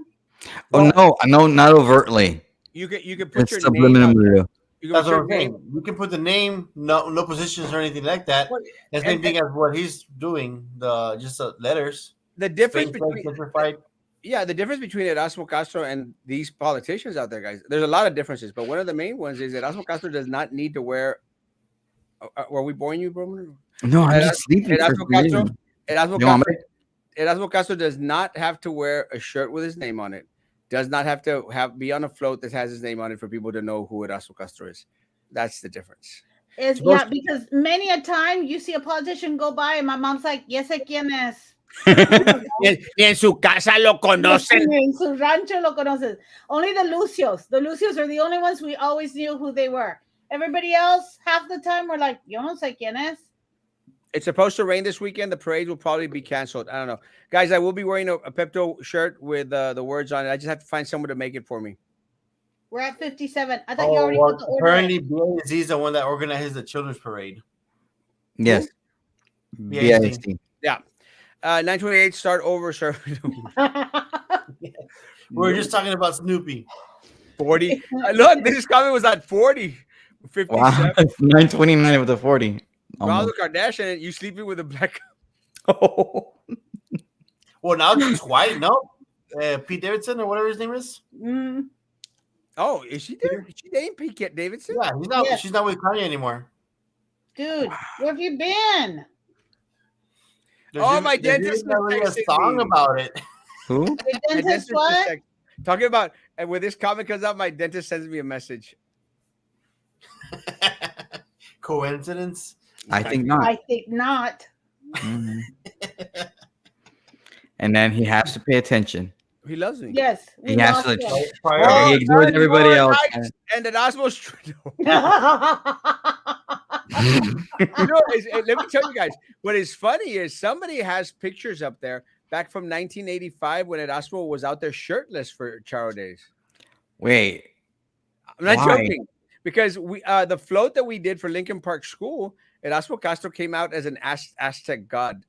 oh no, no, not overtly. You can put It's your name on there. subliminal. You can That's put what your I'm name. saying. You can put the name, no positions or anything like that. Well, The same thing as what he's doing. The just letters. the difference Spain between gentrified. the difference between Erasmo Castro and these politicians out there, guys. There's a lot of differences, but one of the main ones is Erasmo Castro does not need to wear. Were we boring you, bro? No, I'm just sleeping for Erasmo Castro. reason. Erasmo No, I'm Castro. Erasmo Castro does not have to wear a shirt with his name on it. Does not have to be on a float that has his name on it for people to know who Erasmo Castro is. That's the difference. Because many a time you see a politician go by and my mom's like, yes, sé quién es. Y en su casa lo conocen. En su rancho lo conoces. Only the Lucios. The Lucios are the only ones we always knew who they were. Everybody else, half the time, we're like, yo no sé quién es. It's supposed to rain this weekend. The parade will probably be canceled. I don't know. Guys, I will be wearing a Pepto shirt with the words on it. I just have to find someone to make it for me. We're at 57. I thought you already put the order. Apparently, BAZ is the one that organizes the children's parade. Yes. BAZ. Yeah. 928, start over, sir. We were just talking about Snoopy. 40. Look, this comment was at 40. 57. Wow. 929 with a 40. Ronaldo Kardashian, you sleeping with a black. Oh. Well, now it's white. No, Pete Davidson or whatever his name is. Mm. Oh, is she there? Is she dating Pete Davidson? Yeah, he's not. Yes. She's not with Kanye anymore. Dude, where have you been? My dentist There's is a texting song me. about it. Who? Your My dentist dentist is what? talking about, and when this comment comes out, my dentist sends me a message. Coincidence? I think not. I think not. Mhm. And then he has to pay attention. He loves me. Yes. He has to. him. He ignores everybody else. And the Osmo's. Let me tell you guys, what is funny is somebody has pictures up there back from 1985 when Erasmo was out there shirtless for Charo Days. Wait. I'm not Why? joking, because we the float that we did for Lincoln Park School, Erasmo Castro came out as an Aztec god.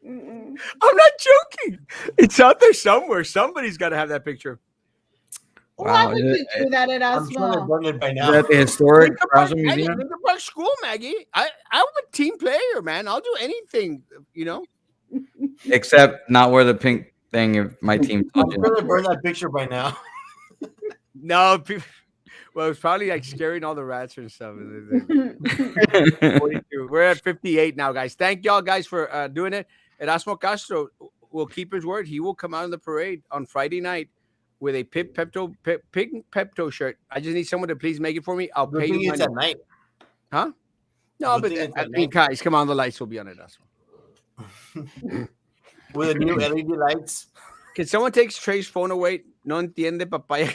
I'm not joking. It's out there somewhere. Somebody's got to have that picture. Why Wow. would you do that at I'm sure they're Erasmo? burned it by Is now. that the historic Lincoln Park, Erasmo Maggie, Museum? Lincoln Park School, Maggie. I'm a team player, man. I'll do anything, you know. Except not wear the pink thing if my team I'm told you. sure they burned that picture by now. No, people, well, it's probably like scaring all the rats and stuff. 42. We're at 58 now, guys. Thank y'all guys for doing it. Erasmo Castro will keep his word. He will come out in the parade on Friday night with a pink Pepto shirt. I just need someone to please make it for me. I'll The pay thing you is money. at night. Huh? No, Good but thing it's I at mean, night. guys, come on, the lights will be on it. Erasmo. With the new LED lights. Can someone take Trey's phone away? No entiende papaya.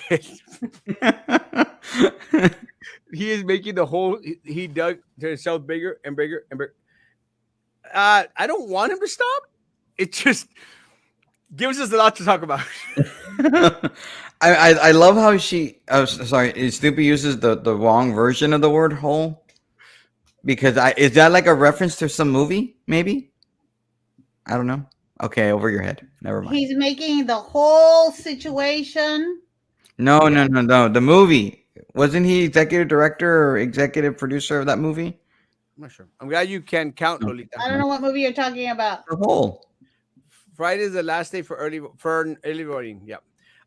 He is making the whole he dug to himself bigger and bigger and bigger. I don't want him to stop. It just gives us a lot to talk about. I love how she. Oh, sorry. Snoopy uses the wrong version of the word "hole." Because is that like a reference to some movie? Maybe. I don't know. Okay, over your head. Never mind. He's making the whole situation. No. The movie. Wasn't he executive director or executive producer of that movie? I'm not sure. I'm glad you can count, Lolita. I don't know what movie you're talking about. The hole. Friday is the last day for early voting. Yep.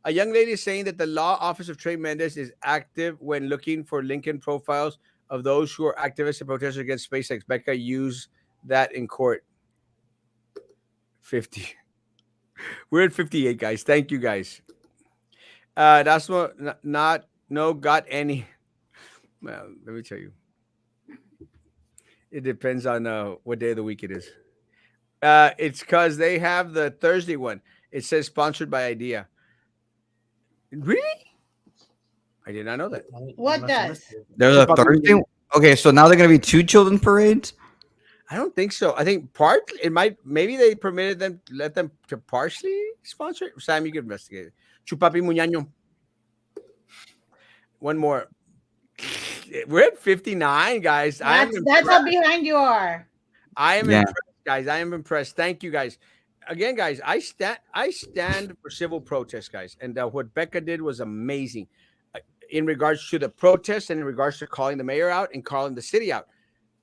A young lady is saying that the law office of Trey Mendez is active when looking for LinkedIn profiles of those who are activists and protesters against SpaceX. Becca used that in court. 50. We're at 58, guys. Thank you, guys. That's what got any. Well, let me tell you. It depends on what day of the week it is. It's because they have the Thursday one. It says sponsored by Idea. Really? I did not know that. What does? There's a Thursday. Okay, so now they're gonna be 2 children parades. I don't think so. I think maybe they permitted them, let them to partially sponsor it. Sam, you can investigate it. Chupapi Muñaño. One more. we're at 59, guys. That's how behind you are. I am Yeah. impressed, guys. I am impressed. Thank you, guys. Again, guys, I stand for civil protest, guys, and what Becca did was amazing, in regards to the protest and in regards to calling the mayor out and calling the city out.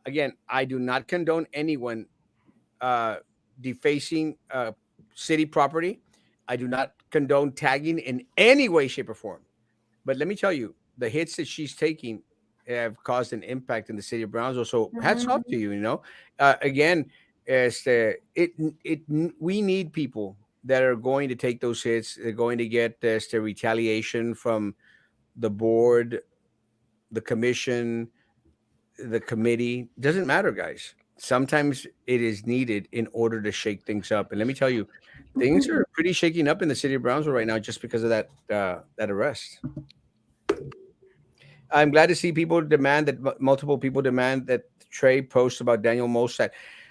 Again, I do not condone anyone uh, defacing city property. I do not condone tagging in any way, shape, or form. But let me tell you, the hits that she's taking have caused an impact in the city of Brownsville. So hats off to Mhm. you. Again, it it we need people that are going to take those hits. They're going to get the retaliation from the board, the commission, the committee. Doesn't matter, guys. Sometimes it is needed in order to shake things up. And let me tell you, things are pretty shaking up in the city of Brownsville right now just because of that arrest. I'm glad to see people demand that multiple people demand that Trey post about Daniel Mosat.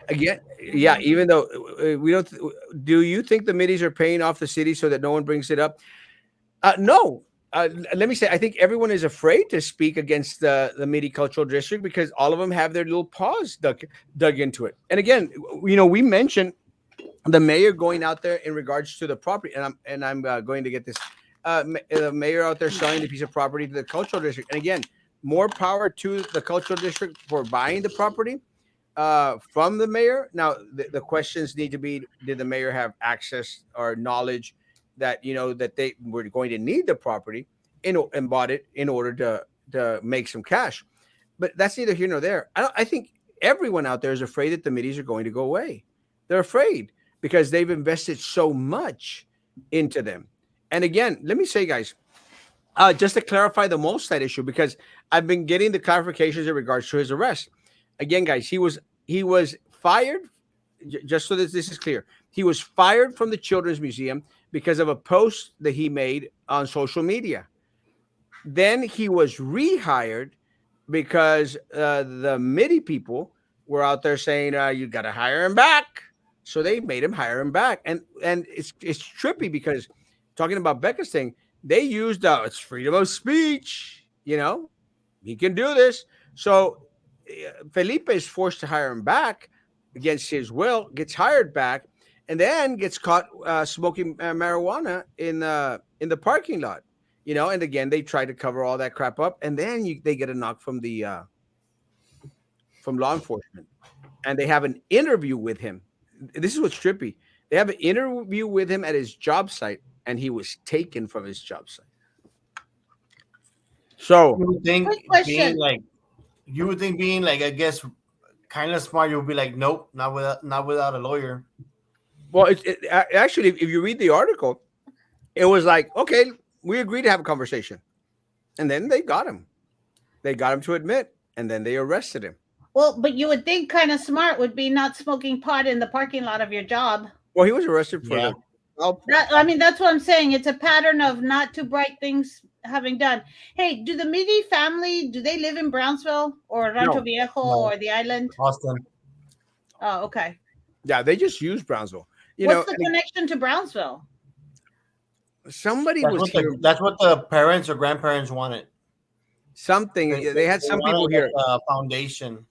Again, yeah, even though we don't, do you think the middies are paying off the city so that no one brings it up? No. Let me say, I think everyone is afraid to speak against the Midi Cultural District because all of them have their little paws dug into it. And again, we mentioned the mayor going out there in regards to the property, and I'm going to get this. The mayor out there selling the piece of property to the cultural district, and again, more power to the cultural district for buying the property from the mayor. Now, the questions need to be: did the mayor have access or knowledge that that they were going to need the property and bought it in order to make some cash? But that's neither here nor there. I think everyone out there is afraid that the middies are going to go away. They're afraid because they've invested so much into them. And again, let me say, guys, just to clarify the Molstad issue, because I've been getting the clarifications in regards to his arrest. Again, guys, he was fired. Just so that this is clear, he was fired from the Children's Museum because of a post that he made on social media. Then he was rehired because the MIDI people were out there saying you got to hire him back. So they made him hire him back, and it's trippy because talking about Becca's thing, they used it's freedom of speech. He can do this. So Felipe is forced to hire him back against his will, gets hired back, and then gets caught smoking marijuana in the parking lot. And again, they try to cover all that crap up, and then they get a knock from from law enforcement, and they have an interview with him. This is what's trippy. They have an interview with him at his job site, and he was taken from his job site. So You would think Quick question. being like, I guess, kind of smart. You would be like, nope, not without a lawyer. well, actually, if you read the article, it was like, okay, we agreed to have a conversation, and then they got him. They got him to admit, and then they arrested him. Well, but you would think kind of smart would be not smoking pot in the parking lot of your job. Well, he was arrested for Yeah. That's what I'm saying. It's a pattern of not too bright things having done. Hey, do the Midi family, do they live in Brownsville or Rancho No. Viejo No. or the island? Austin. Oh, okay. Yeah, they just used Brownsville. What's the connection to Brownsville? Somebody That's was what, here. that's what the parents or grandparents wanted. Something they had some people wanted here. a foundation.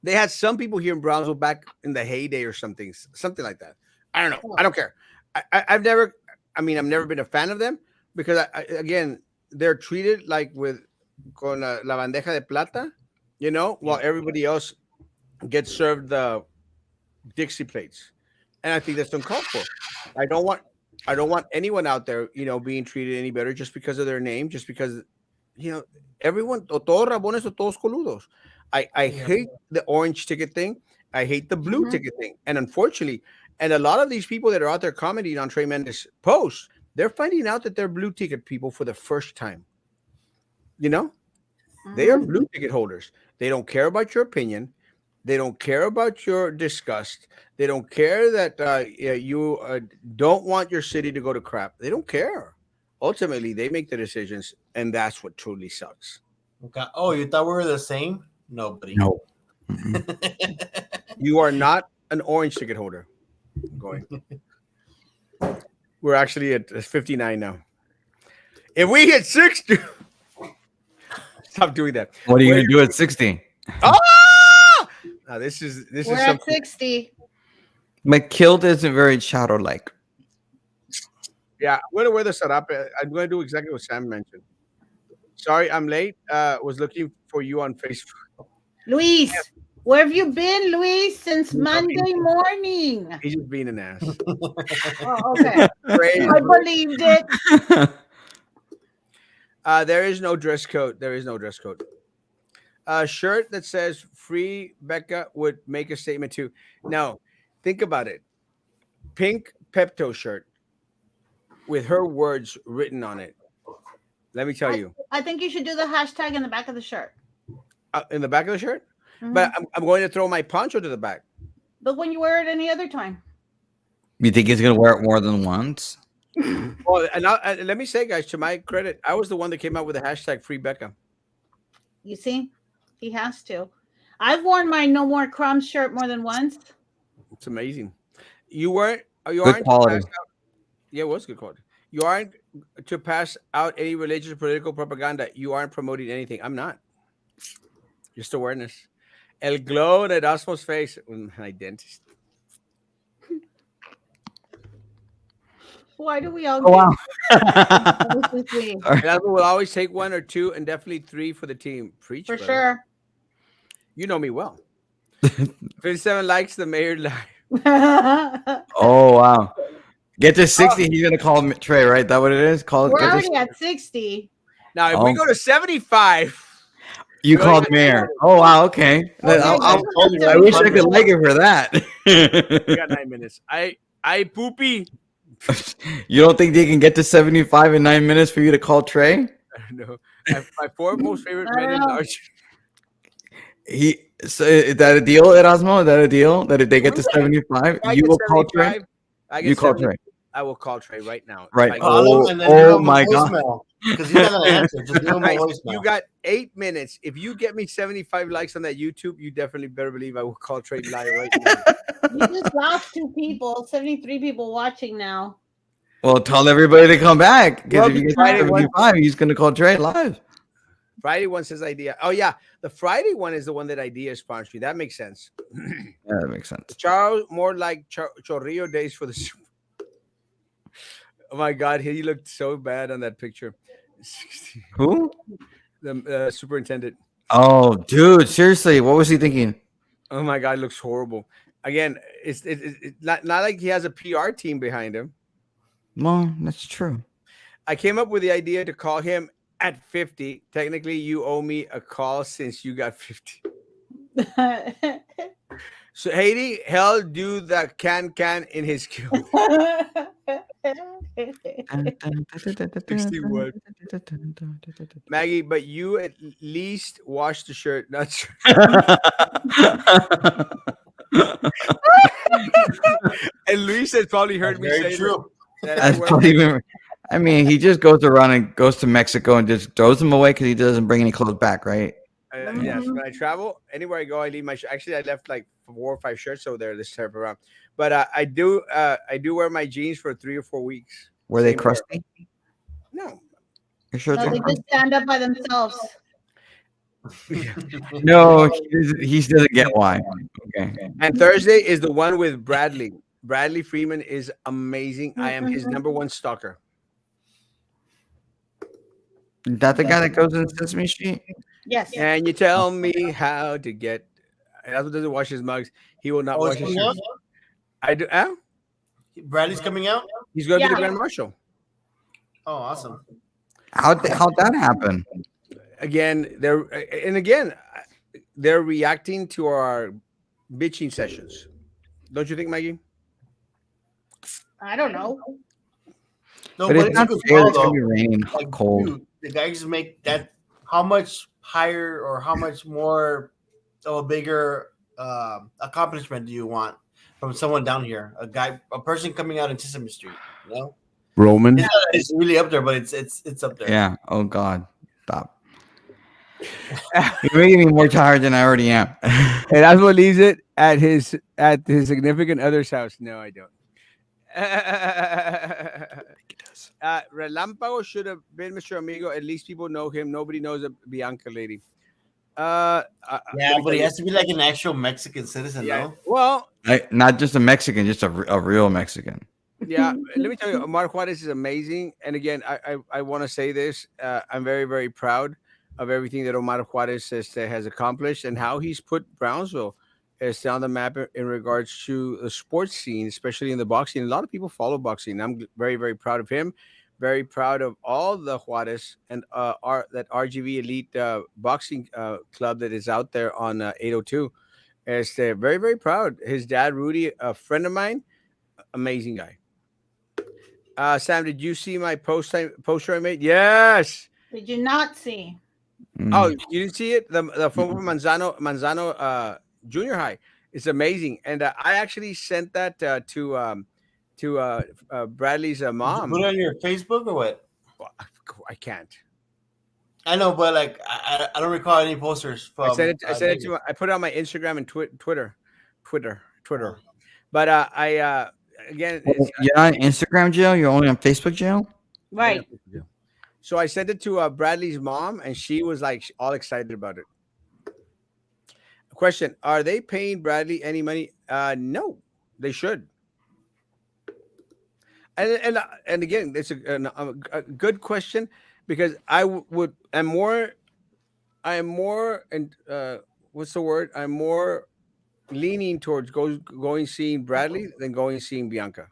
They had some people here in Brownsville back in the heyday or something like that. I don't know. I don't care. I've never. I've never been a fan of them because again, they're treated like with con la bandeja de plata, while everybody else gets served the Dixie plates, and I think that's uncalled for. I don't want anyone out there, being treated any better just because of their name, just because, everyone, o todos rabones o todos coludos. I hate the orange ticket thing. I hate the blue ticket thing. And unfortunately, and a lot of these people that are out there commenting on Trey Mendes' posts, they're finding out that they're blue ticket people for the first time. They are blue ticket holders. They don't care about your opinion. They don't care about your disgust. They don't care that you don't want your city to go to crap. They don't care. Ultimately, they make the decisions, and that's what truly sucks. Okay. Oh, you thought we were the same? Nobody. No. You are not an orange ticket holder. Going. We're actually at 59 now. If we hit 60, Stop doing that. What are you gonna do at 60? Ah! Now this is We're at something. 60. McKilt isn't very shadow-like. Yeah, I'm gonna wear the sarape. I'm gonna do exactly what Sam mentioned. Sorry, I'm late. Was looking for you on Facebook. Luis, where have you been, Luis, since Monday morning? He's just being an ass. Oh, okay. I believed it. There is no dress code. There is no dress code. A shirt that says "Free Becca" would make a statement too. Now, think about it. Pink Pepto shirt with her words written on it. Let me tell you. I think you should do the hashtag in the back of the shirt. In the back of the shirt? Mhm. But I'm going to throw my poncho to the back. But when you wear it any other time. You think he's gonna wear it more than once? Well, and let me say, guys, to my credit, I was the one that came out with the hashtag "Free Becca." You see? He has to. I've worn my No More Crumbs shirt more than once. It's amazing. You weren't. You Good aren't. quality. Yeah, it was good quality. You aren't to pass out any religious or political propaganda. You aren't promoting anything. I'm not. Just awareness. El glow on Erasmo's face. My dentist. Why do we all Oh wow. get this? Erasmo will always take 1 or 2 and definitely 3 for the team. Preach, For brother. sure. You know me well. 57 likes the mayor live. Oh wow. Get to 60, he's gonna call him Trey, right? That what it is? Call We're get to already at 60. Now, if we Oh. go to 75, You called mayor. Oh wow, okay. Okay, I wish I could like it for that. we got 9 minutes. I poopy. You don't think they can get to 75 in 9 minutes for you to call Trey? No, my 4 most favorite men in No. large. So is that a deal, Erasmo? Is that a deal? That if they get to 75, I you get will call Trey? 75, I get You call 70, Trey. I will call Trey right now. Right. If I Oh, go- And then leave him a my God. Because he's not gonna answer. Just leave him a Guys, voicemail. you got 8 minutes. If you get me 75 likes on that YouTube, you definitely better believe I will call Trey live right now. You just lost 2 people, 73 people watching now. Well, tell everybody to come back. Because Well, if you get to Friday one- 75, he's going to call Trey live. Friday one says idea. Oh yeah, the Friday one is the one that idea sponsored me. That makes sense. Yeah, that makes sense. Charles, more like Chorrillo days for the. Oh my God, he looked so bad on that picture. Who? The superintendent. Oh, dude, seriously, what was he thinking? Oh my God, it looks horrible. Again, it's not like he has a PR team behind him. Well, that's true. I came up with the idea to call him at 50. Technically, you owe me a call since you got 50. So Haiti, hell, do the can in his queue. 61. Maggie, but you at least wash the shirt, not shirt. And Luis has probably heard me Very say true. that I That's wear- probably even, I mean, he just goes around and goes to Mexico and just throws them away because he doesn't bring any clothes back, right? Yes, when I travel, anywhere I go, I leave my shirt. Actually, I left like 4 or 5 shirts over there this trip around. But I do wear my jeans for 3 or 4 weeks. Were they Same wear. crusty? No. Your shirts No, are they just stand up by themselves. No, he doesn't get why. Okay. And Thursday is the one with Bradley. Bradley Freeman is amazing. I am his number 1 stalker. Is that the guy that goes in Sesame Street? Yes. And you tell me how to get. That's what doesn't wash his mugs. He will not Oh, wash it's his coming out? shoes. I do. Bradley's coming out. He's going to be the Yeah. Grand Marshal. Oh, awesome. How'd that happen? Again, they're reacting to our bitching sessions. Don't you think, Maggie? I don't know. No, But it's not good fair. call, It's gonna though. be raining, Like, cold. dude, the guys make that how much higher or how much more of a bigger accomplishment do you want from someone down here? A person coming out in Sesame Street, you know? Roman. It's really up there, but it's up there. Yeah. Oh God. Stop. You're making me more tired than I already am. And that's what leaves it at his significant other's house. No, I don't. Relampago should have been Mr. Amigo. At least people know him. Nobody knows a Bianca lady. Let Yeah, me but tell he you. has to be like an actual Mexican citizen, Yeah. no? Well, Not just a Mexican, just a real Mexican. yeah. Let me tell you, Omar Juarez is amazing. And again, I want to say this. I'm very, very proud of everything that Omar Juarez has accomplished and how he's put Brownsville on the map in regards to the sports scene, especially in the boxing. A lot of people follow boxing. I'm very, very proud of him. Very proud of all the Juarez and that RGV Elite boxing club that is out there on 802. Very, very proud. His dad, Rudy, a friend of mine, amazing guy. Sam, did you see my poster I made? Yes. Did you not see? Oh, Mm. you didn't see it? The from Manzano Junior High. It's amazing, and I actually sent that to Bradley's Did you put mom. it on your Facebook or what? Well, I can't. I know, but like I don't recall any posters I sent from it. I sent it to. David. I put it on my Instagram and Uh, Twitter. But I again, Well, it's you're not on Instagram jail. You're only on Facebook jail. I, Right. so I sent it to Bradley's mom, and she was like all excited about it. Question: Are they paying Bradley any money? No, they should. And again, it's a good question because would I am more and what's the word? I'm more leaning towards going seeing Bradley than going seeing Bianca,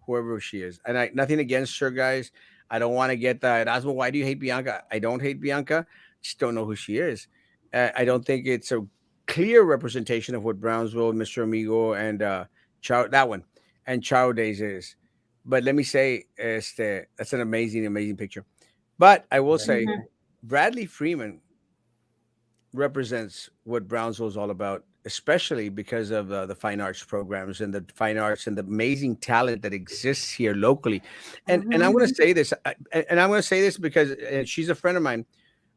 whoever she is. And I nothing against her, guys. I don't want to get that. Erasmo, why do you hate Bianca? I don't hate Bianca. Just don't know who she is. I don't think it's a clear representation of what Brownsville, Mr. Amigo, and that one, and Charo Days is. But let me say, that's an amazing, amazing picture. But I will say, Mhm. Bradley Freeman represents what Brownsville is all about, especially because of the fine arts programs and the fine arts and the amazing talent that exists here locally. And I'm Mhm. going to say this, and I'm going to say this because she's a friend of mine,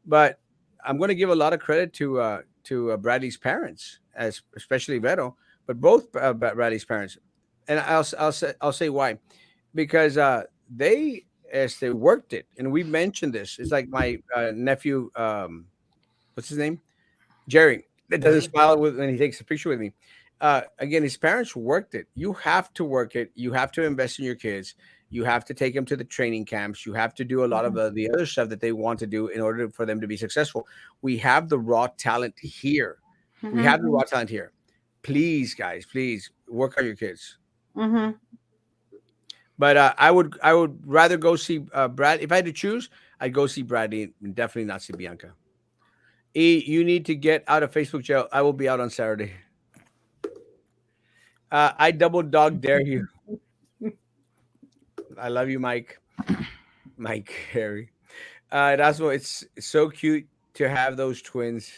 but I'm going to give a lot of credit to Bradley's parents, as especially Vero, but both Bradley's parents, and I'll say why, because they worked it, and we mentioned this. It's like my nephew, what's his name? Jerry, that doesn't Jerry? smile when he takes a picture with me. Again, his parents worked it. You have to work it. You have to invest in your kids. You have to take them to the training camps. You have to do a lot of the other stuff that they want to do in order for them to be successful. We have the raw talent here. We Mhm. have the raw talent here. Please, guys, please work on your kids. Mhm. But I would rather go see Brad. If I had to choose, I'd go see Bradley and definitely not see Bianca. You need to get out of Facebook jail. I will be out on Saturday. I double dog dare you. I love you, Mike. Mike Harry. That's what it's so cute to have those twins.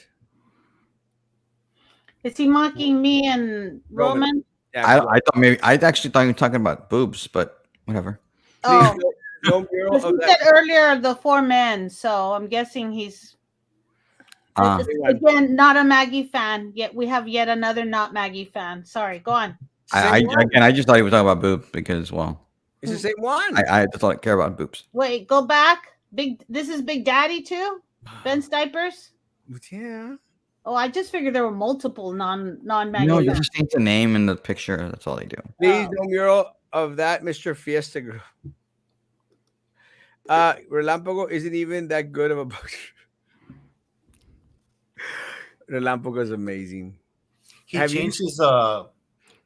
Is he mocking me and Roman. Roman? Yeah, I thought maybe I actually thought you were talking about boobs, but whatever. please Oh, no mural because of he that. said earlier the four men, so I'm guessing he's Ah, Same one. again not a Maggie fan. Yet we have yet another not Maggie fan. Sorry, go on. Same one. again, I just thought he was talking about boobs because, well, It's the same one. I just don't care about boobs. Wait, go back. Big. This is Big Daddy too. Ben's diapers. Yeah. Oh, I just figured there were multiple non No, Maggie you fans. just change the name in the picture. That's all they do. Please Oh. no mural of that Mr. Fiesta girl. Relampago isn't even that good of a boxer. Relampago is amazing. He Have you? changed his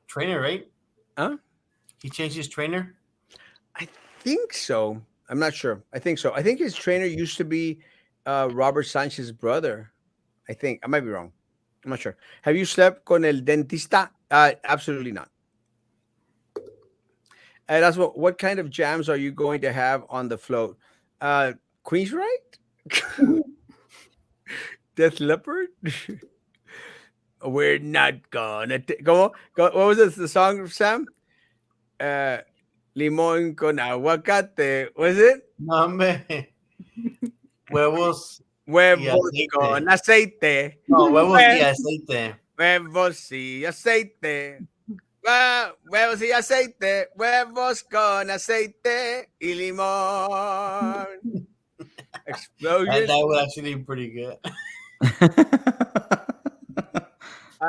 trainer, right? Huh? He changed his trainer. I think so. I'm not sure. I think so. I think his trainer used to be Robert Sanchez's brother. I think I might be wrong. I'm not sure. Have you slept con el dentista? Absolutely not. And that's what kind of jams are you going to have on the float? Queen's right? Death Leopard? We're not gonna go. What was this? The song, Sam? Uh, Limón con aguacate. Was it? No, man. Huevos y Huevos con aceite. aceite. No, huevos y Hue- aceite. Huevos y aceite. Huevos y aceite, huevos con aceite y limón. Explosion. That would actually be pretty good.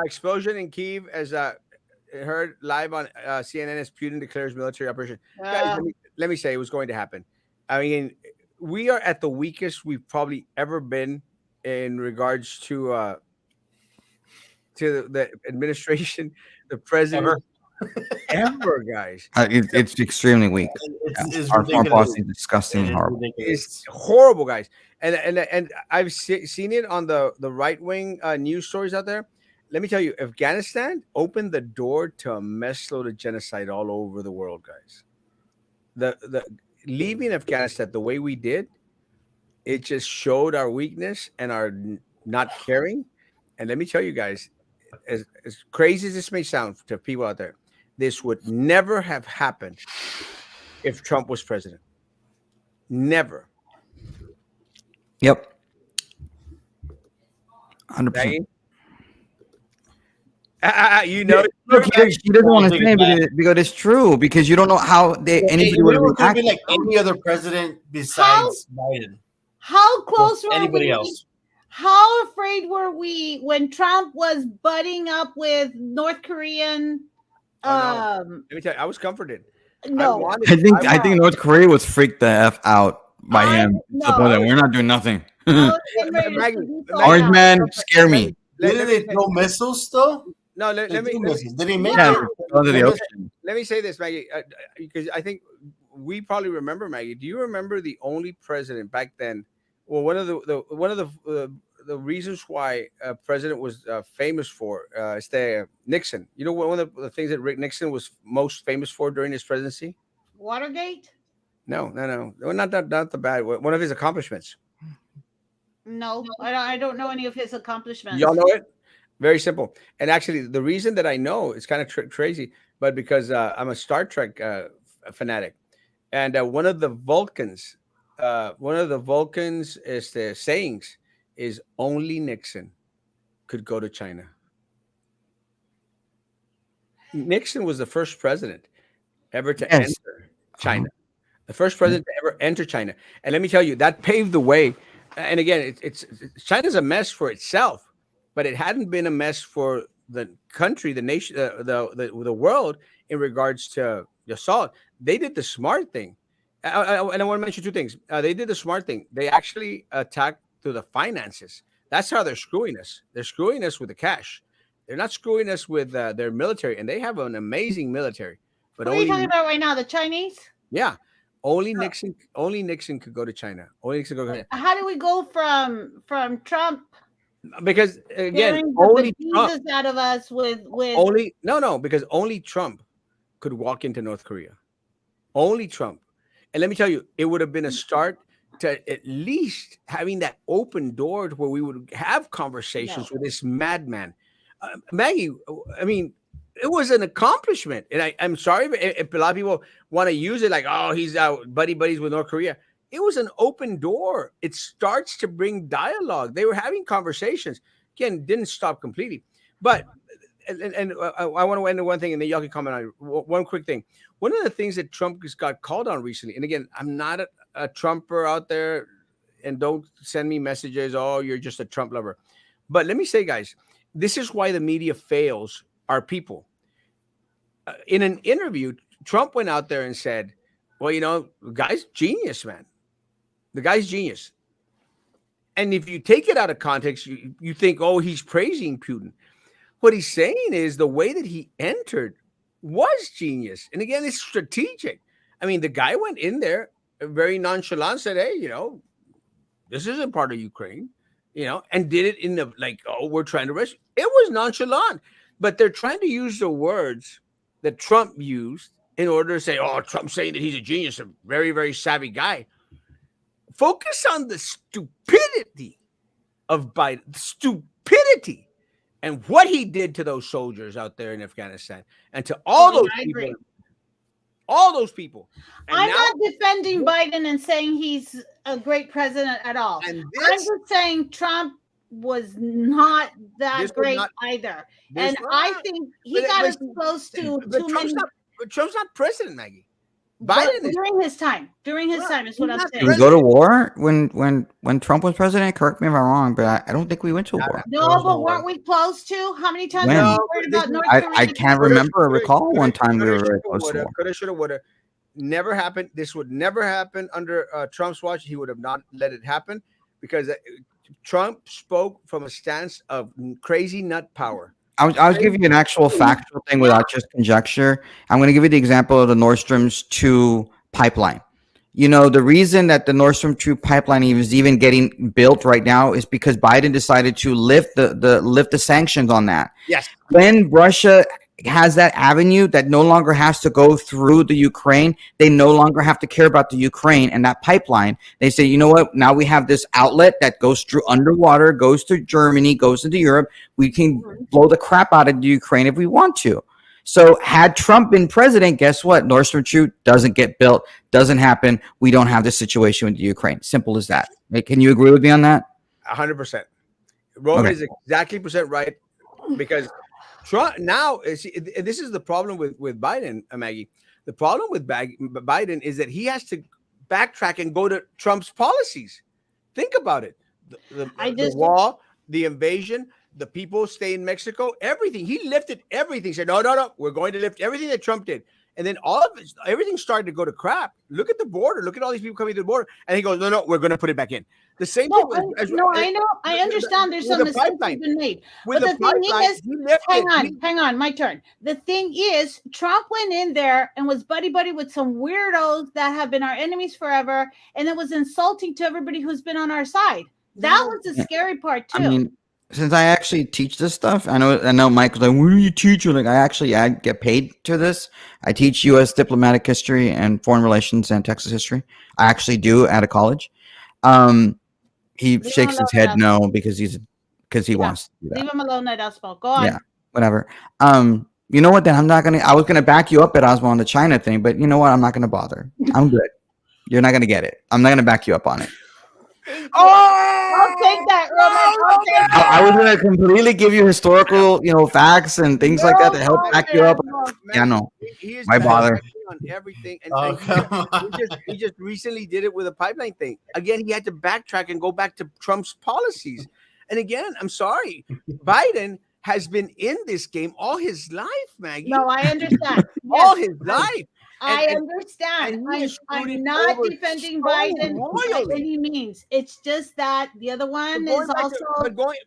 Explosion in Kiev as heard live on CNN as Putin declares military operation. Guys, let me say it was going to happen. I mean, we are at the weakest we've probably ever been in regards to the administration, the president, ever guys. It's extremely weak. It's Our foreign ridiculous. policy is disgusting, It is horrible. It's ridiculous. horrible, guys. And I've seen it on the right wing news stories out there. Let me tell you, Afghanistan opened the door to a mess load of genocide all over the world, guys. The leaving Afghanistan the way we did, it just showed our weakness and our not caring. And let me tell you guys, as crazy as this may sound to people out there, this would never have happened if Trump was president. Never. Yep. 100%. You know, Look, he doesn't want to say it because it's true. Because you don't know how anybody would It react. be like any other president besides Biden. How close were Anybody we? else? How afraid were we when Trump was butting up with North Korean? Let me tell you, I was comforted. No, I think North Korea was freaked the F out by him. To the point that we're not doing nothing. Orange man scare me. Didn't they throw missiles though? No, let me Did he make Yeah, it? under the ocean. let me say this, Maggie, because I think we probably remember, Maggie. Do you remember the only president back then? Well, one of the reasons why a president was famous for is Nixon. You know, one of the things that Rick Nixon was most famous for during his presidency? Watergate. No, well, not the bad. One of his accomplishments. No, I don't know any of his accomplishments. Y'all know it? Very simple. And actually, the reason that I know it's kind of crazy, but because I'm a Star Trek fanatic, and one of the Vulcans is the sayings is only Nixon could go to China. Nixon was the first president ever to enter China. The first president to ever enter China. And let me tell you, that paved the way. And again, China's a mess for itself, but it hadn't been a mess for the country, the nation, the world in regards to the assault. They did the smart thing. And I want to mention two things. They did the smart thing. They actually attacked through the finances. That's how they're screwing us. They're screwing us with the cash. They're not screwing us with their military, and they have an amazing military. But what are you talking about right now? The Chinese? Yeah, only Nixon could go to China. Only Nixon could go to China. How do we go from Trump? Because again, only Trump out of us with only because only Trump could walk into North Korea. Only Trump. And let me tell you, it would have been a start to at least having that open door to where we would have conversations with this madman. Maggie, I mean, it was an accomplishment. And I'm sorry if a lot of people want to use it like, oh, he's out buddies with North Korea. It was an open door. It starts to bring dialogue. They were having conversations. Again, didn't stop completely. But, and I want to end on one thing, and then y'all can comment on it. One quick thing. One of the things that Trump has got called on recently, and again, I'm not a Trumper out there, and don't send me messages, oh, you're just a Trump lover. But let me say, guys, this is why the media fails our people. In an interview, Trump went out there and said, well, you know, the guy's genius, man. The guy's genius. And if you take it out of context, you think, oh, he's praising Putin. What he's saying is the way that he entered was genius. And again, it's strategic. I mean, the guy went in there very nonchalant, said, hey, you know, this isn't part of Ukraine, you know, and did it in the like, oh, we're trying to rescue. It was nonchalant, but they're trying to use the words that Trump used in order to say, oh, Trump's saying that he's a genius, a very, very savvy guy. Focus on the stupidity of Biden, stupidity, and what he did to those soldiers out there in Afghanistan, and to all those people. All those people. And I'm not defending Biden and saying he's a great president at all. I'm just saying Trump was not that This was great not. either. This And was. I think he But, got but, exposed to but too Trump's many. not. But Trump's not president, Maggie. But Biden is. during his time is what He's I'm not Did we saying. go to war when Trump was president? Correct me if I'm wrong, but I don't think we went to war. No, but weren't we close to? How many times When? have No, you but heard this about is- North I Korea? can't Coulda, remember or shoulda, recall one time we coulda, were very shoulda, close to woulda, war. coulda, shoulda, woulda. Never happened. This would never happen under Trump's watch. He would have not let it happen because Trump spoke from a stance of crazy nut power. I was giving you an actual factual thing without just conjecture. I'm going to give you the example of the Nord Stream's 2 pipeline. You know, the reason that the Nord Stream 2 pipeline is even getting built right now is because Biden decided to lift the sanctions on that. Yes. When Russia has that avenue that no longer has to go through the Ukraine, they no longer have to care about the Ukraine and that pipeline. They say, you know what? Now we have this outlet that goes through underwater, goes to Germany, goes into Europe. We can blow the crap out of the Ukraine if we want to. So had Trump been president, guess what? Nord Stream 2 doesn't get built, doesn't happen. We don't have this situation with the Ukraine. Simple as that. Can you agree with me on that? 100%. Roman Okay. is exactly percent right because Trump now this is the problem with Biden, Maggie. The problem with Biden is that he has to backtrack and go to Trump's policies. Think about it: the wall, the invasion, the people stay in Mexico, everything. He lifted everything. Said no, we're going to lift everything that Trump did. And then everything started to go to crap. Look at the border. Look at all these people coming to the border. And he goes, no, we're going to put it back in. The same thing. I know. I understand there's some mistakes been made. But the thing is, hang on, my turn. The thing is, Trump went in there and was buddy-buddy with some weirdos that have been our enemies forever. And it was insulting to everybody who's been on our side. That was the scary part, too. I mean, since I actually teach this stuff, I know Michael's like, what do you teach? Like, I get paid to this. I teach U.S. diplomatic history and foreign relations and Texas history. I actually do at a college. He shakes his head no because he wants to do that. Leave him alone at Erasmo. Go on. Yeah, whatever. You know what? Then I was gonna back you up at Erasmo on the China thing, but you know what? I'm not gonna bother. I'm good. You're not gonna get it. I'm not gonna back you up on it. I'll take that, Roman. I was gonna completely give you historical, facts and things like that to help back you up. Yeah, no. Why bother? On everything, and come he just recently did it with a pipeline thing. Again, he had to backtrack and go back to Trump's policies. And again, I'm sorry, Biden has been in this game all his life, Maggie. No, I understand. All his life. I understand. I'm not defending Biden by any means. It's just that the other one is also.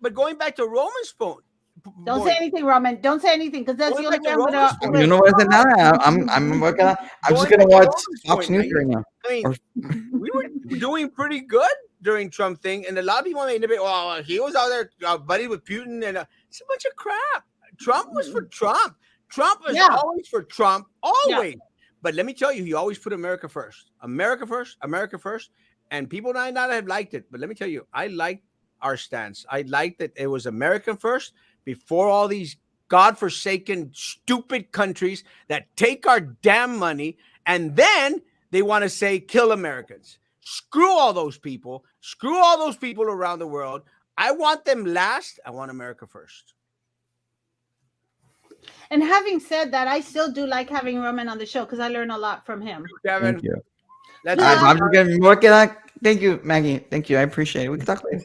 But going back to Roman's point. Don't say anything, Roman. Don't say anything because that's the only way I'm gonna. You know what I said now? I'm just gonna watch Fox News right now. I mean, we were doing pretty good during Trump thing, and a lot of people made a bit. Well, he was out there buddy with Putin, and it's a bunch of crap. Trump was for Trump. Trump was always for Trump, always. Yeah. But let me tell you, he always put America first. America first. America first. And people might not have liked it, but let me tell you, I liked our stance. I liked that it was American first. Before all these godforsaken, stupid countries that take our damn money and then they want to say, kill Americans. Screw all those people. Screw all those people around the world. I want them last. I want America first. And having said that, I still do like having Roman on the show because I learn a lot from him. Kevin. Thank you. I'm just going to work it out. Thank you, Maggie. Thank you. I appreciate it. We can talk later.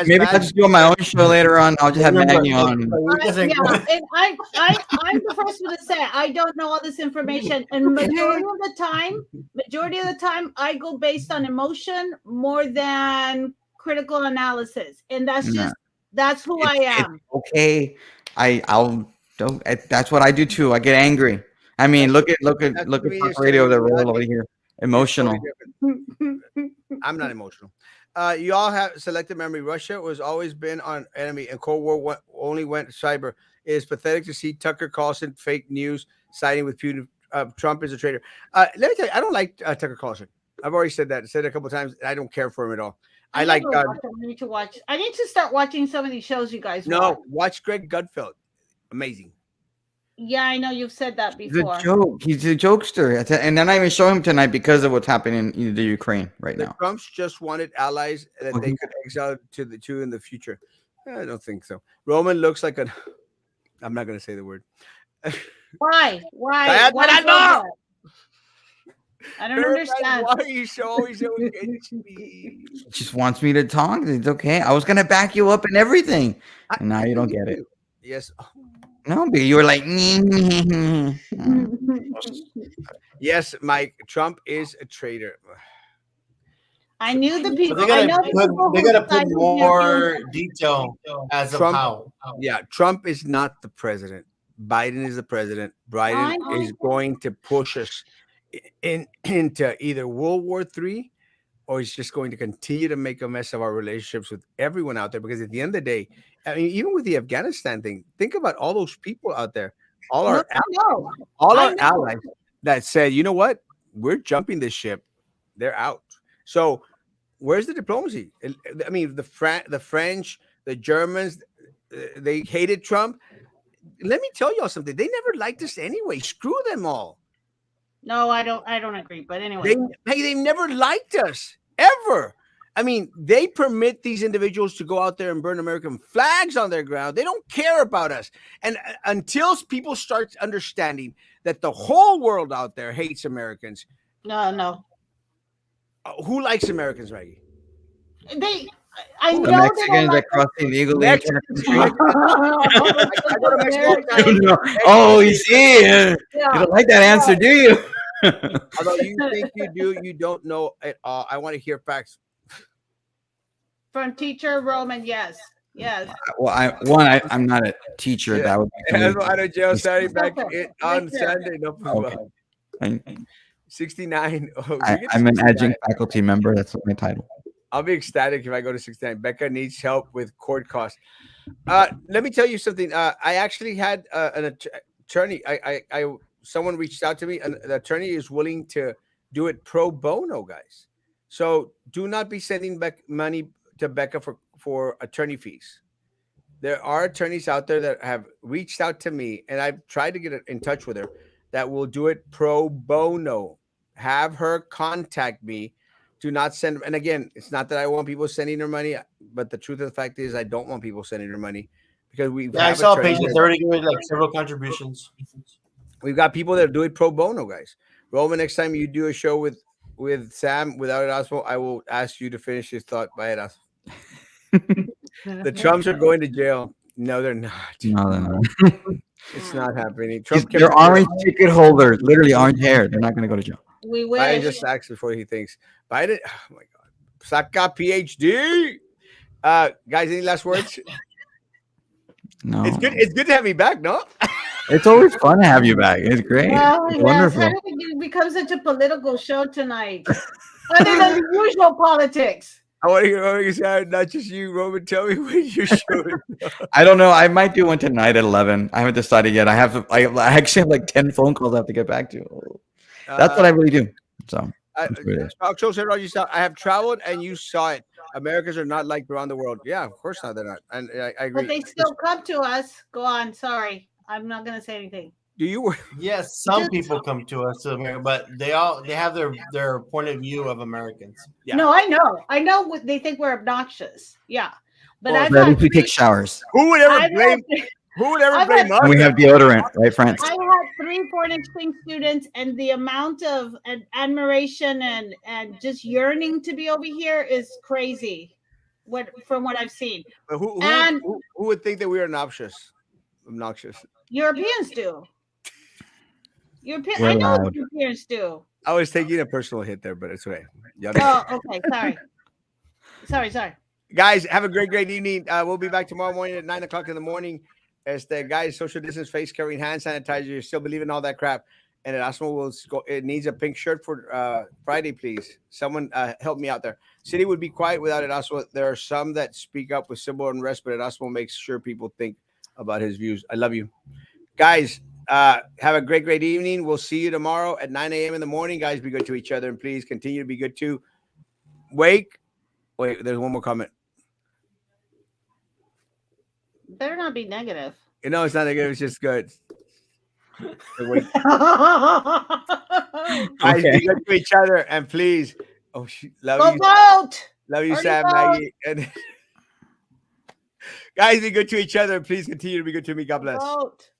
Maybe I'll just do on my own show later on. I'll just have Maggie on. And I'm the first one to say I don't know all this information. And majority of the time, I go based on emotion more than critical analysis. And that's who I am. Okay. That's what I do too. I get angry. I mean, look at talk radio that roll over here. Emotional. I'm not emotional. You all have selective memory. Russia was always been on enemy, and Cold War only went cyber. It is pathetic to see Tucker Carlson fake news siding with Putin. Trump is a traitor. Let me tell you, I don't like Tucker Carlson. I've already said that. I said it a couple of times. I don't care for him at all. I need to watch. I need to start watching some of these shows you guys watch Greg Gutfeld. Amazing. Yeah, I know you've said that He's a before. joke. He's a jokester. And then I even show him tonight because of what's happening in the Ukraine right The now. Trumps just wanted allies that Well, they could exile to the two in the future. I don't think so. Roman looks like a. I'm not going to say the word. Why? Why? Cállate Why la is all no! that? I don't Paradise, understand. why are you so always so against me? He just wants me to talk. It's okay. I was gonna back you up and everything, and now you don't get it. Yes. No, but you were like, Yes, Mike. Trump is a traitor. I knew the But people. I know the people they who gotta put sided with him. more detail as of Trump, how. yeah, Trump is not the president. Biden is the president. Biden I know. is going to push us into either World War III, or he's just going to continue to make a mess of our relationships with everyone out there. Because at the end of the day, I mean, even with the Afghanistan thing, think about all those people out there, all No, our I know. all I our know. allies that said, you know what, we're jumping this ship. They're out. So where's the diplomacy? I mean, the French, the Germans, they hated Trump. Let me tell y'all something. They never liked us anyway. Screw them all. No, I don't. I don't agree. But anyway, They never liked us ever. I mean, they permit these individuals to go out there and burn American flags on their ground. They don't care about us. And until people start understanding that the whole world out there hates Americans, no. who likes Americans, Maggie? They. I the know they don't Mexicans like that cross illegally into our country. I go to Mexico all the time. No. Oh, you see, you don't like that answer, do you? Although you think you do, you don't know at all. I want to hear facts. From teacher Roman, yes. Well, I'm not a teacher. Yeah. That would be Erasmo out of jail Saturday back Okay. on Make sure. Sunday. No, okay. I, 69. Oh, we get I'm an 69. adjunct faculty member. That's my title. I'll be ecstatic if I go to 69. Becca needs help with court costs. Let me tell you something. I actually had an attorney. Someone reached out to me, and the attorney is willing to do it pro bono, guys. So do not be sending back money to Becca for attorney fees. There are attorneys out there that have reached out to me, and I've tried to get in touch with her, that will do it pro bono. Have her contact me. Do not send. And again, it's not that I want people sending her money, but the truth of the fact is, I don't want people sending her money because Yeah, I saw a page that's already given like several contributions. We've got people that do it pro bono, guys. Roman, next time you do a show with Sam without Erasmo, I will ask you to finish his thought by Erasmo. The Trumps are going to jail. No, they're not. No, they're not. It's not happening. They're orange ticket holders, literally orange hair. They're not going to go to jail. We Biden wish. just acts before he thinks. Biden, oh my God. Saka PhD. Guys, any last words? No, It's good to have me back, no? it's always fun to have you back. It's great. Well, It's yes. wonderful. How did it become such a political show tonight? Other than the usual politics. I want to hear Roman say, not just you, Roman. Tell me when your show is. I don't know. I might do one tonight at 11. I haven't decided yet. I actually have like 10 phone calls I have to get back to. That's what I really do. So that's what it is. I have traveled and you saw it. Americans are not like around the world. Yeah, of course not. They're not. And I agree. But they still come to us. Go on. Sorry. I'm not going to say anything. Do you? Yes, some people come to us to America, but they have their point of view of Americans. Yeah. No, I know. I know what they think we're obnoxious. Yeah. But Well, I've But at had least we three- take showers. Who would ever I've blame? had- Who would ever I've blame had- us? And we have deodorant, right, France? I had 3 foreign exchange students, and the amount of admiration and just yearning to be over here is crazy. From what I've seen, But who And- would think that we are obnoxious? Obnoxious. Europeans do. We're I know loud. Europeans do. I was taking a personal hit there, but it's okay. Y'all Oh, okay. Sorry. guys, have a great evening. We'll be back tomorrow morning at 9:00 in the morning. As the guys, social distance, face covering, hand sanitizer. You still believe in all that crap? And Erasmo will go. It needs a pink shirt for Friday, please. Someone help me out there. City would be quiet without Erasmo. There are some that speak up with civil unrest, but Erasmo makes sure people think about his views. I love you, guys. Have a great evening. We'll see you tomorrow at 9 a.m. in the morning. Guys, be good to each other, and please continue to be good too. Wait, there's one more comment. Better not be negative. No, it's not negative. It's just good. Guys, Okay. be good to each other, and please, love Go you, vote. love you, Already Sam, vote. Maggie, and guys, be good to each other. Please continue to be good to me. God bless. Vote.